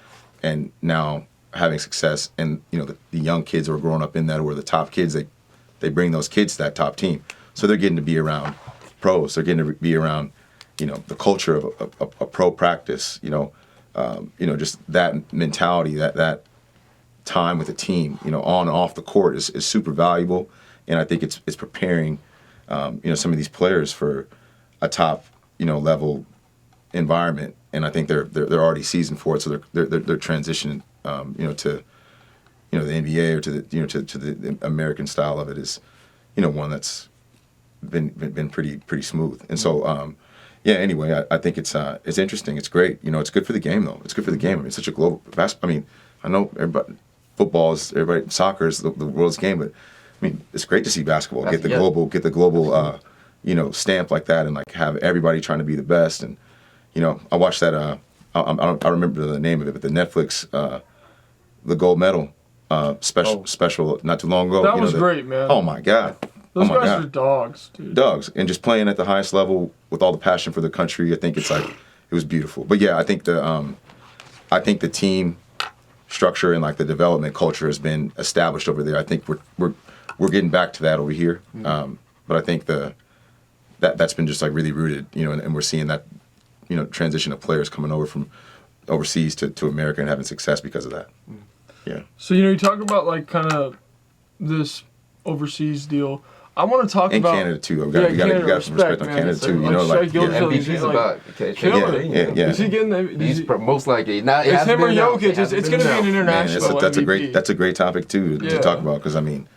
and now having success. And the young kids who are growing up in that, or the top kids, they bring those kids to that top team, so they're getting to be around pros. They're getting to be around the culture of a pro practice. Just that mentality, that time with a team, on and off the court is super valuable. And I think it's preparing some of these players for a top level environment, and I think they're already seasoned for it, so they're transitioning to the NBA, or to the to the American style of it is one that's been pretty smooth. And so anyway, I think it's interesting. It's great. It's good for the game, though. It's good for the game. I mean, it's such a global basketball. I mean, I know football is soccer is the world's game, but I mean, it's great to see basketball get the global stamp like that, and like have everybody trying to be the best. And I watched that. I don't remember the name of it, but the Netflix the gold medal special not too long ago. That was great, man. Oh my God. Those guys are dogs, dude. Dogs, and just playing at the highest level with all the passion for the country. I think it was beautiful. But yeah, I think the team structure and like the development culture has been established over there. I think we're getting back to that over here. But I think the that's been just like really rooted, and we're seeing that, transition of players coming over from overseas to America and having success because of that. Yeah. So you talk about like kind of this overseas deal. I want to talk and about Canada too. You got some respect on Canada too. MVP's about Is he getting the? He's most likely not. It's him or Jokic. It's going to be an international. That's a great topic too to talk about, because I mean,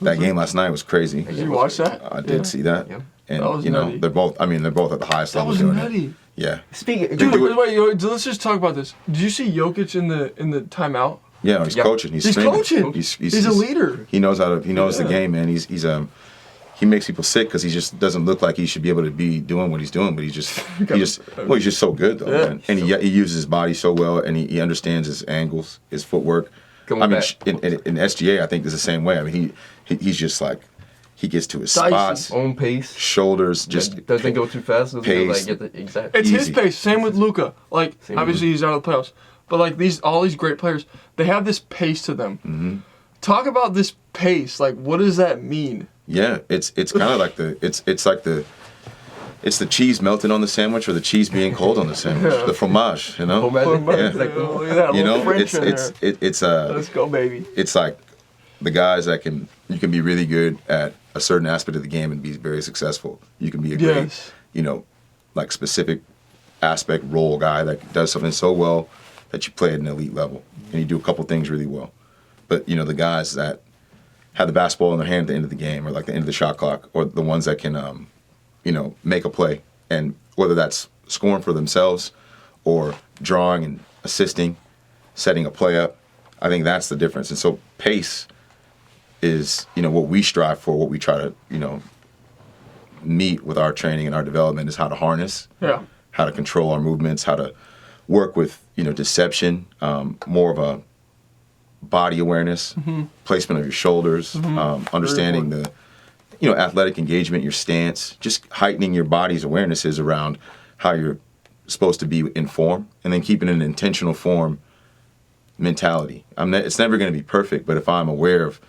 that game last night was crazy. Did you watch that? I did see that, and nutty. they're both at the highest level doing it. Yeah. Speaking, wait, let's just talk about this. Did you see Jokic in the timeout? Yeah, he's coaching. He's coaching. He's a leader. He knows the game, man. He makes people sick because he just doesn't look like he should be able to be doing what he's doing, but he's just so good though, man. And he uses his body so well, and he understands his angles, his footwork. In SGA, I think is the same way. I mean, he's just like, he gets to his spots, own pace, shoulders, just doesn't go too fast. Pace. It's his pace. Same with Luka. Like obviously he's out of the playoffs, but like all these great players, they have this pace to them. Mm-hmm. Talk about this pace. Like, what does that mean? Yeah, it's kind of like it's the cheese melting on the sandwich or the cheese being cold on the sandwich. The fromage, Look at that French it's let's go, baby. It's like the guys that you can be really good at a certain aspect of the game and be very successful. You can be a great, like specific aspect role guy that does something so well that you play at an elite level and you do a couple things really well. But the guys that have the basketball in their hand at the end of the game, or like the end of the shot clock, or the ones that can, make a play, and whether that's scoring for themselves or drawing and assisting, setting a play up, I think that's the difference. And so pace is, what we strive for, what we try to, meet with our training and our development is how to harness, how to control our movements, how to work with, deception, more of a body awareness, placement of your shoulders, understanding the, athletic engagement, your stance, just heightening your body's awarenesses around how you're supposed to be in form, and then keeping an intentional form mentality. It's never going to be perfect, but if I'm aware of,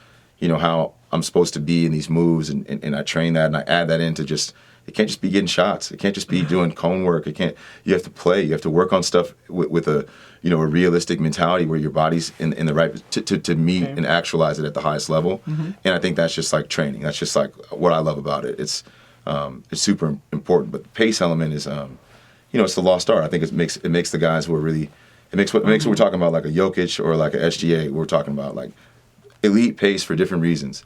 how I'm supposed to be in these moves, and I train that and I add that into just, it can't just be getting shots. It can't just be doing cone work. You have to play. You have to work on stuff with a, a realistic mentality where your body's in the right, to meet and actualize it at the highest level. And I think that's just like training. That's just like what I love about it. It's super important. But the pace element is, it's the lost art. I think it makes the guys who are really, it makes what we're talking about, like a Jokic or like a SGA, we're talking about like elite pace for different reasons.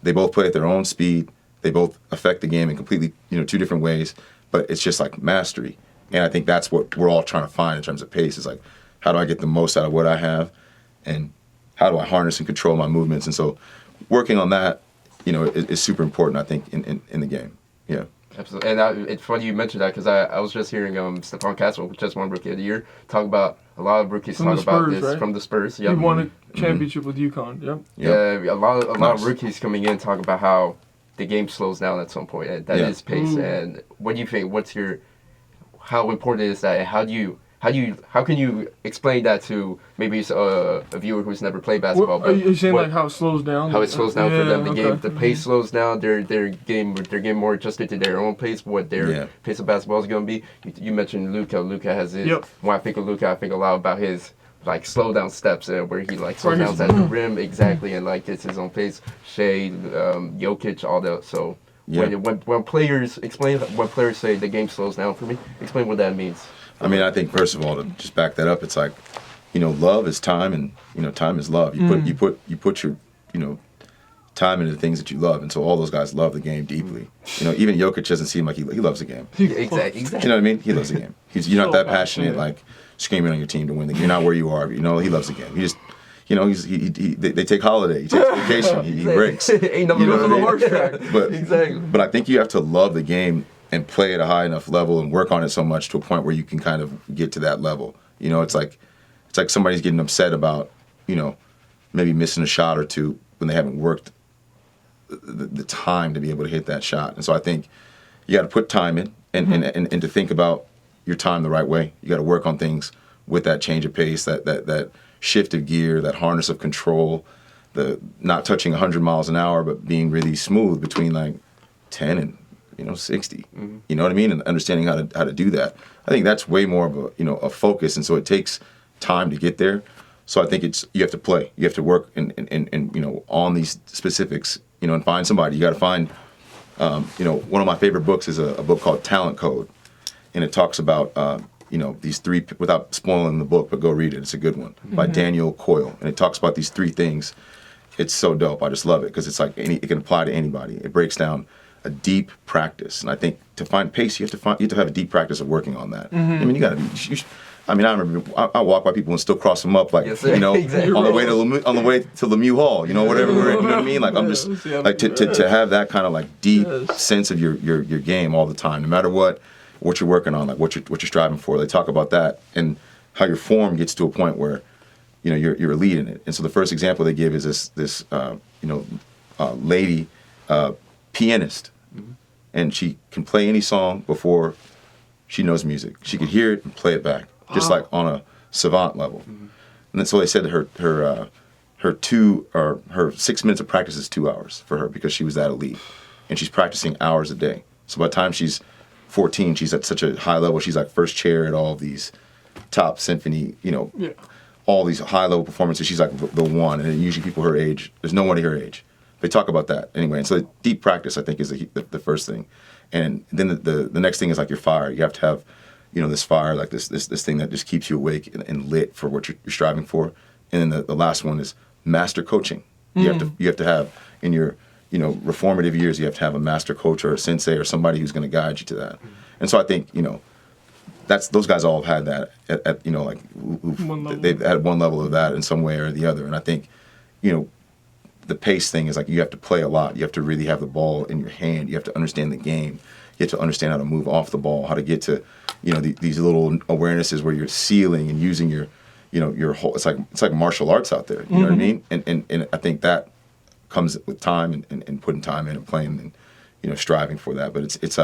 They both play at their own speed. They both affect the game in completely, two different ways, but it's just like mastery. And I think that's what we're all trying to find in terms of pace. Is like, how do I get the most out of what I have, and how do I harness and control my movements? And so working on that, is super important, I think, in the game. Yeah. Absolutely. And it's funny you mentioned that, because I was just hearing Steph Castle, just won Rookie of the Year, talk about, a lot of rookies talk about this, right? From the Spurs. He won a championship with UConn. Yep. Yeah, a lot of rookies coming in talk about how the game slows down at some point, and that is pace. And what do you think? How important is that? And how can you explain that to maybe a viewer who's never played basketball? Are you saying like how it slows down? How it slows down for them. The pace slows down. They're getting more adjusted to their own pace. What their pace of basketball is going to be. You mentioned Luka. Luka has his. When I think of Luka, I think a lot about his like slow down steps, where he like slows down at the rim and like gets his own pace. Shea, Jokic, all that. So when players say the game slows down for me, explain what that means. I mean, I think first of all, to just back that up, it's like, love is time, and time is love. You put your time into the things that you love, and so all those guys love the game deeply. Even Jokic doesn't seem like he loves the game. Exactly. You know what I mean? He loves the game. You're not that passionate, like screaming on your team to win the game. You're not where you are. He loves the game. He just, they take holiday. He takes vacation. He breaks. Ain't nothing on the horse track. But I think you have to love the game and play at a high enough level and work on it so much to a point where you can kind of get to that level. It's like somebody's getting upset about, maybe missing a shot or two when they haven't worked the time to be able to hit that shot. And so I think you got to put time in and to think about your time the right way. You got to work on things with that change of pace, that shift of gear, that harness of control, the not touching 100 miles an hour, but being really smooth between like 10 and 60. You know what I mean? And understanding how to do that. I think that's way more of a focus, and so it takes time to get there. So I think you have to play, you have to work and on these specifics, and find somebody. You got to find, one of my favorite books is a book called Talent Code, and it talks about these three, without spoiling the book, but go read it. It's a good one by Daniel Coyle, and it talks about these three things. It's so dope. I just love it because it's like it can apply to anybody. It breaks down a deep practice, and I think to find pace, you have to have a deep practice of working on that. I mean, you got to be. I remember I walk by people and still cross them up, like exactly. on the way to Lemieux Hall, whatever. You know what I mean? Like I'm just like to have that kind of like deep sense of your game all the time, no matter what you're working on, like what you're striving for. They talk about that and how your form gets to a point where you're elite in it. And so the first example they give is this lady pianist, and she can play any song before she knows music. She could hear it and play it back, just like on a savant level. And then so they said her 6 minutes of practice is 2 hours for her because she was that elite, and she's practicing hours a day. So by the time she's 14, she's at such a high level. She's like first chair at all of these top symphony, all these high level performances. She's like the one, and usually people her age, there's no one her age. They talk about that anyway. And so deep practice, I think, is the first thing. And then the next thing is like your fire. You have to have, this fire, like this thing that just keeps you awake and lit for what you're striving for. And then the last one is master coaching. You have to have in your reformative years, you have to have a master coach or a sensei or somebody who's going to guide you to that. And so I think those guys all have had that at they've had one level of that in some way or the other. And I think the pace thing is like you have to play a lot. You have to really have the ball in your hand. You have to understand the game. You have to understand how to move off the ball, how to get to these little awarenesses where you're sealing and using your whole. It's like martial arts out there. You know what I mean? And I think that comes with time and putting time in and playing and striving for that. But it's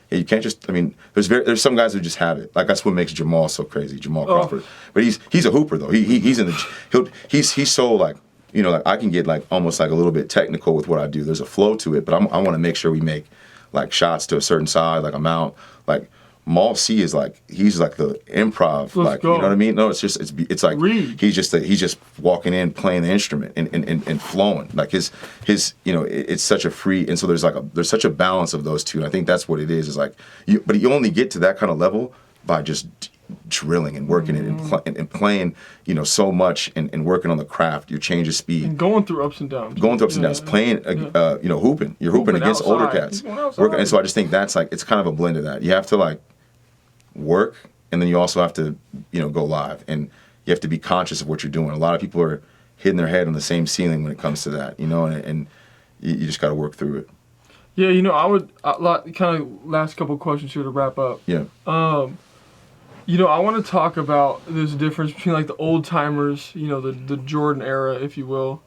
you can't just. I mean, there's some guys who just have it. Like that's what makes Jamal so crazy, Jamal Crawford. But he's a hooper though. He's in the he's so like. Like I can get like almost like a little bit technical with what I do. There's a flow to it, but I want to make sure we make like shots to a certain side, like amount. Like Maul C is like he's like the improv, Let's go. You know what I mean? No, it's like Read. he's just walking in, playing the instrument and flowing. Like his it's such a free, and so there's such a balance of those two. And I think that's what it is. Is like but you only get to that kind of level by just drilling and working it and playing so much and working on the craft, your change of speed, and going through ups and downs, playing hooping, you're hooping against outside. older cats, and so I just think that's like it's kind of a blend of that. You have to like work, and then you also have to go live, and you have to be conscious of what you're doing. A lot of people are hitting their head on the same ceiling when it comes to that, and you just got to work through it. Yeah, I would kind of last couple questions here to wrap up. Yeah. I want to talk about this difference between like the old timers, the Jordan era, if you will,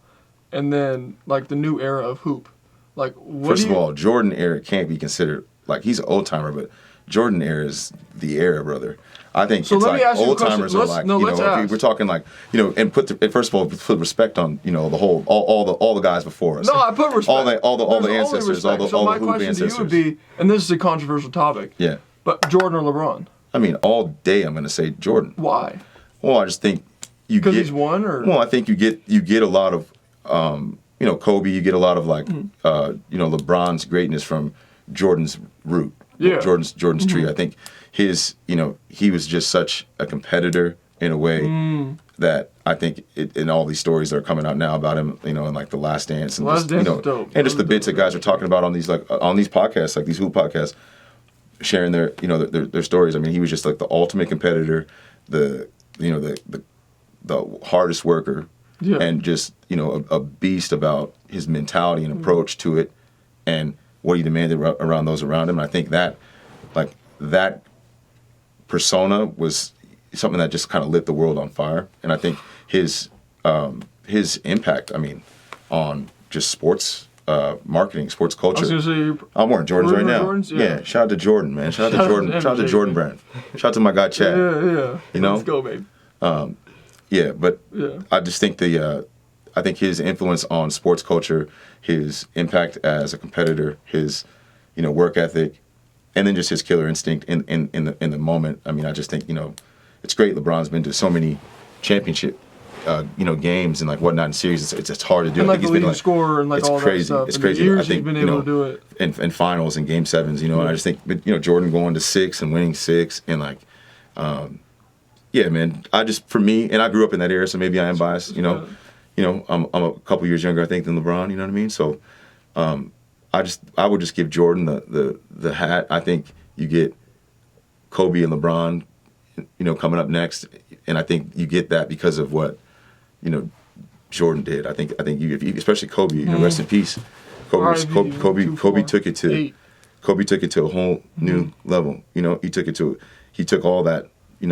and then like the new era of hoop. Like, first of all, Jordan era can't be considered like he's an old timer, but Jordan era is the era, brother. I think so. It's like old timers are like we're talking like and first of all put respect on the whole all the guys before us. No, I put respect. all the ancestors, all the my hoop question ancestors. to you would be, and this is a controversial topic. Yeah. But Jordan or LeBron? I mean, all day I'm going to say Jordan. Why? Well, I just think you get... Because he's won, or... Well, I think you get a lot of, Kobe, you get a lot of, like, LeBron's greatness from Jordan's root. Yeah. Jordan's tree. I think his, he was just such a competitor in a way that I think in all these stories that are coming out now about him, in like The Last Dance. And Last Dance is dope. And just the bits that guys are talking about on these podcasts, like these hoop podcasts, sharing their their stories. I mean, he was just like the ultimate competitor, the hardest worker, and just a beast about his mentality and approach to it, and what he demanded around those around him. And I think that that persona was something that just kind of lit the world on fire. And I think his impact, on just sports. Marketing, sports culture. I was gonna say, I'm wearing Jordans right now. Jordans? Yeah, shout out to Jordan, man. Shout out to Jordan. Shout out to Jordan Brand. Shout out to my guy Chad. Yeah. Let's go, babe. I just think I think his influence on sports culture, his impact as a competitor, his work ethic, and then just his killer instinct in the moment. I mean, I just think it's great. LeBron's been to so many championship games and like whatnot in series. It's hard to do. And I like think the leading scorer and like it's all crazy. that stuff. It's and crazy. The years I think he's been able to do it. in finals and game sevens. And I just think, Jordan going to 6 and winning 6 and like, yeah, man. For me, and I grew up in that era, so maybe I am biased. I'm a couple years younger, I think, than LeBron. You know what I mean? So, I would just give Jordan the hat. I think you get Kobe and LeBron, coming up next, and I think you get that because of what Jordan did. I think you, especially Kobe, rest in peace. Kobe took it to a whole new level. He took all that,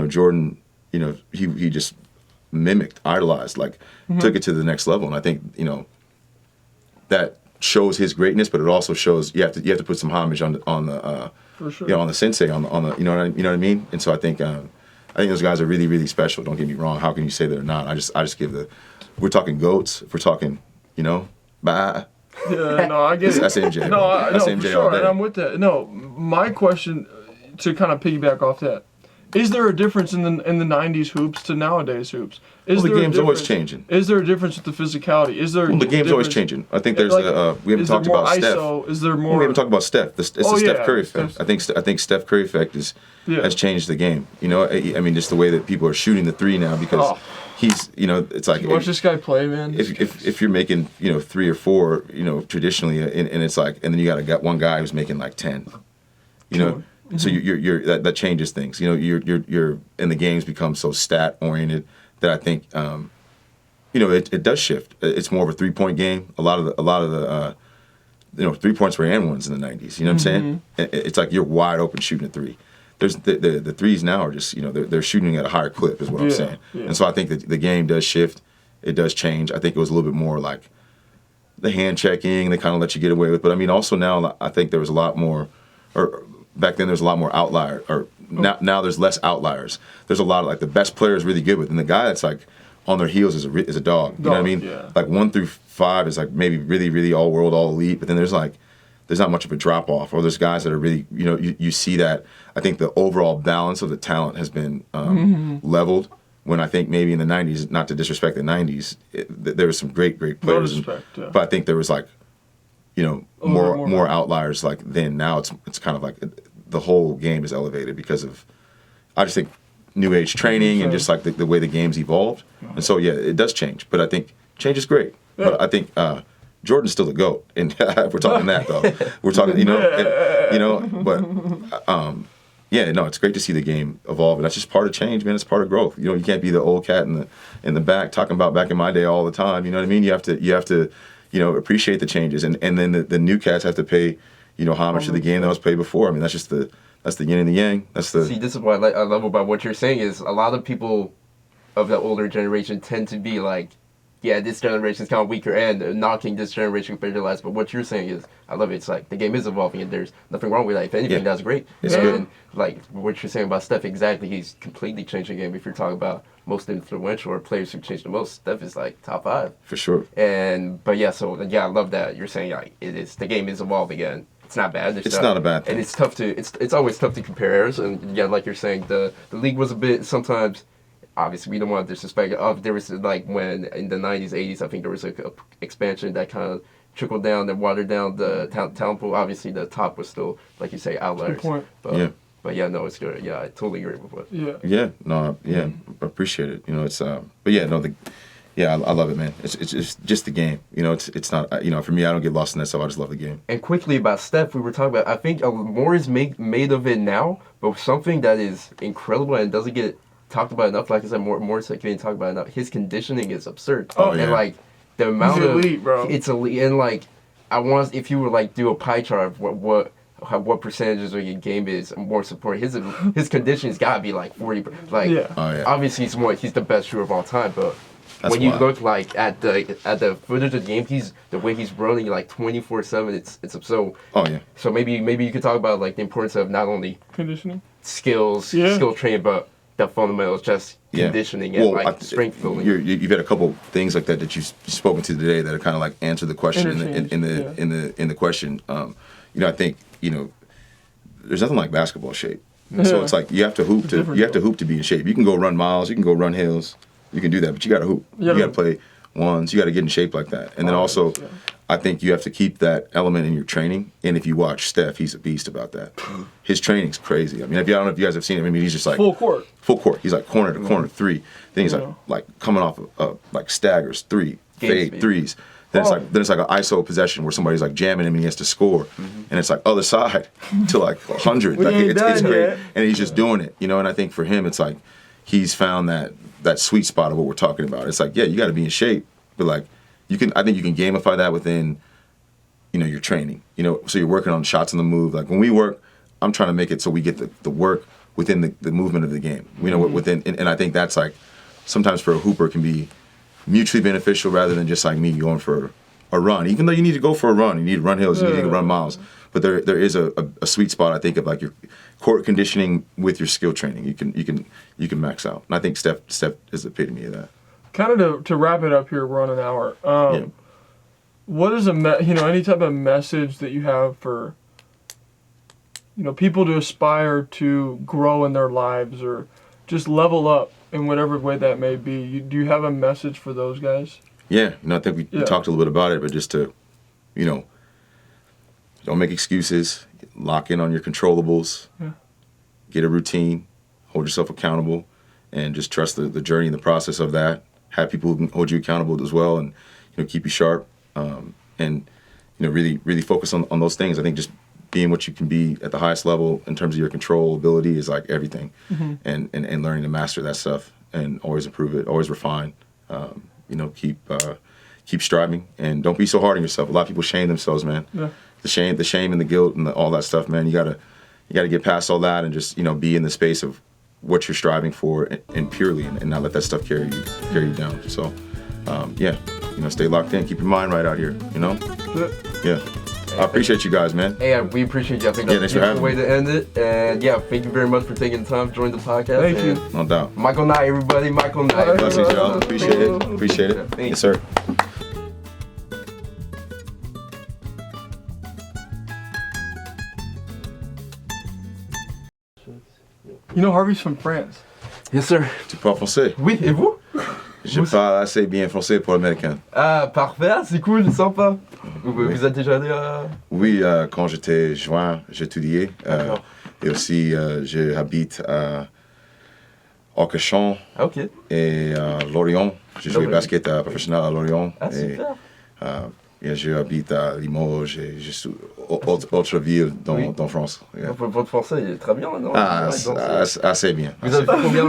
Jordan, he just mimicked, idolized, like took it to the next level. And I think, that shows his greatness, but it also shows you have to put some homage on the For sure. on the sensei, on the you know what I mean? And so I think those guys are really, really special. Don't get me wrong. How can you say they're not? I just give we're talking GOATs. If we're talking, bye. Yeah, no, I get it. That's MJ. No, That's for MJ sure, all day. and I'm with that. No, my question, to kind of piggyback off that, is there a difference in the '90s hoops to nowadays hoops? The game's always changing. Is there a difference with the physicality? Is there? The game's always changing. I think there's we haven't talked about Steph. Is there more? We haven't talked about Steph. It's the Steph Curry effect. I think Steph Curry effect has changed the game. I mean, just the way that people are shooting the three now because he's, it's like. You watch this guy play, man. If you're making 3 or 4, traditionally, and it's like, and then you got one guy who's making like 10, So you're that changes things. You're and the games become so stat oriented that I think it does shift. It's more of a 3-point game. A lot of the 3 points were and ones in the '90s. You know what I'm saying? It's like you're wide open shooting a 3. There's the threes now are just they're shooting at a higher clip is what I'm saying. Yeah. And so I think that the game does shift. It does change. I think it was a little bit more like the hand checking. They kind of let you get away with. But I mean, also now I think there was a lot more, or back then there's a lot more outlier. Or now there's less outliers. There's a lot of like the best player is really good with, and the guy that's like on their heels is a dog. You know what I mean? Yeah. Like 1 through 5 is like maybe really, really all world, all elite. But then there's not much of a drop off, or there's guys that are really, you see that. I think the overall balance of the talent has been leveled. When I think maybe in the '90s, not to disrespect the '90s, there were some great players. But I think there was like, more outliers like then. Now it's kind of like the whole game is elevated because of, I just think, new age training and just like the way the game's evolved. And so yeah, it does change. But I think change is great. Yeah. But I think Jordan's still the GOAT. And if we're talking that though, we're talking but. Yeah, no, it's great to see the game evolve, and that's just part of change, man. It's part of growth. You can't be the old cat in the back talking about back in my day all the time. You know what I mean? You have to appreciate the changes, and then the new cats have to pay, homage to the game that was played before. I mean, that's the yin and the yang. See, this is what I love about what you're saying is a lot of people of the older generation tend to be like, yeah, this generation's kind of weaker and knocking this generation compared to the last. But what you're saying is, I love it. It's like the game is evolving and there's nothing wrong with that. If anything, that's great. It's good. Like what you're saying about Steph, exactly. He's completely changed the game. If you're talking about most influential or players who changed the most, Steph is like top 5 for sure. But yeah, I love that you're saying like the game is evolving again. It's not bad. It's not a bad thing. And it's tough it's always tough to compare errors. And yeah, like you're saying, the league was a bit sometimes. Obviously, we don't want to disrespect. There was like when in the '90s, '80s, I think there was a expansion that kind of trickled down and watered down the talent pool. Obviously, the top was still, like you say, outliers. Good point. But yeah, no, it's good. Yeah, I totally agree with what. Yeah. Yeah. No. Yeah. I appreciate it. It's. But yeah. No. I love it, man. It's just the game. It's not. For me, I don't get lost in that stuff. I just love the game. And quickly about Steph, we were talking about. I think more is made of it now, but something that is incredible and doesn't get talked about enough. Like I said, more so can't talk about enough. His conditioning is absurd. Oh yeah. And like the amount of elite, bro. It's elite, and like I want if you were like do a pie chart of what percentages of your game is more support. His conditioning's gotta be like 40. Like obviously he's the best shooter of all time, but. That's when you look like at the footage of the game, the way he's running like 24/7. It's absurd. Oh yeah. So maybe you could talk about like the importance of not only conditioning, skills, skill training, but the fundamentals, just conditioning and strength building. You've had a couple things like that you've spoken to today that are kind of like answer the question in the question. I think there's nothing like basketball shape. So it's like you have to hoop to be in shape. You can go run miles, you can go run hills, you can do that, but you got to hoop. You got to play ones. You got to get in shape like that. And then also, I think you have to keep that element in your training. And if you watch Steph, he's a beast about that. His training's crazy. I mean, I don't know if you guys have seen him. I mean, he's just like full court. He's like corner to corner three. Then he's like coming off of like staggers, fade threes. Then it's like an ISO possession where somebody's like jamming him and he has to score, and it's like other side to like 100. Like it's great, and he's just doing it, you know. And I think for him, it's like he's found that sweet spot of what we're talking about. It's like, yeah, you got to be in shape, but like I think you can gamify that within, you know, your training. You know, so you're working on shots on the move. Like when we work, I'm trying to make it so we get the work within the movement of the game. You know, within, and I think that's like sometimes for a hooper can be mutually beneficial rather than just like me going for a run. Even though you need to go for a run, you need to run hills, you need to run miles. But there is a sweet spot, I think, of like your court conditioning with your skill training. You can max out. And I think Steph is the epitome of that. Kind of to wrap it up here, we're on an hour. What is any type of message that you have for, you know, people to aspire to grow in their lives or just level up in whatever way that may be? Do you have a message for those guys? Yeah, you know, I think we talked a little bit about it, but just to, you know, don't make excuses. Lock in on your controllables. Yeah. Get a routine. Hold yourself accountable, and just trust the journey and the process of that. Have people who can hold you accountable as well, and you know, keep you sharp. And you know, really focus on those things. I think just being what you can be at the highest level in terms of your control ability is like everything, and learning to master that stuff and always improve it, always refine. You know, keep striving, and don't be so hard on yourself. A lot of people shame themselves, man. Yeah. The shame and the guilt and all that stuff, man. You gotta get past all that and just, you know, be in the space of what you're striving for and purely, and not let that stuff carry you down. So, yeah, you know, stay locked in, keep your mind right out here. You know, yeah. I appreciate you guys, man. Hey, we appreciate you. I think that's a beautiful way to end it. And yeah, thank you very much for taking the time to join the podcast. Thank you. No doubt. Michael Knight, everybody. Michael Knight. Blessings, y'all. Appreciate it. Yes, sir. You know, Harvey's from France. Yes, sir. Tu parles français? Oui, et vous? Je parle assez bien français pour l'américain. Ah, parfait, c'est cool, sympa. Vous êtes déjà allé à... Oui, quand j'étais joint, j'étudiais. Et aussi, j'habite à Arcachon et à Lorient. J'ai joué basket professionnel à Lorient. Ah, super. Et j'habite à Limoges et je suis autre ville dans France. Yeah. Votre français il est très bien, non? Assez bien. Vous avez fait combien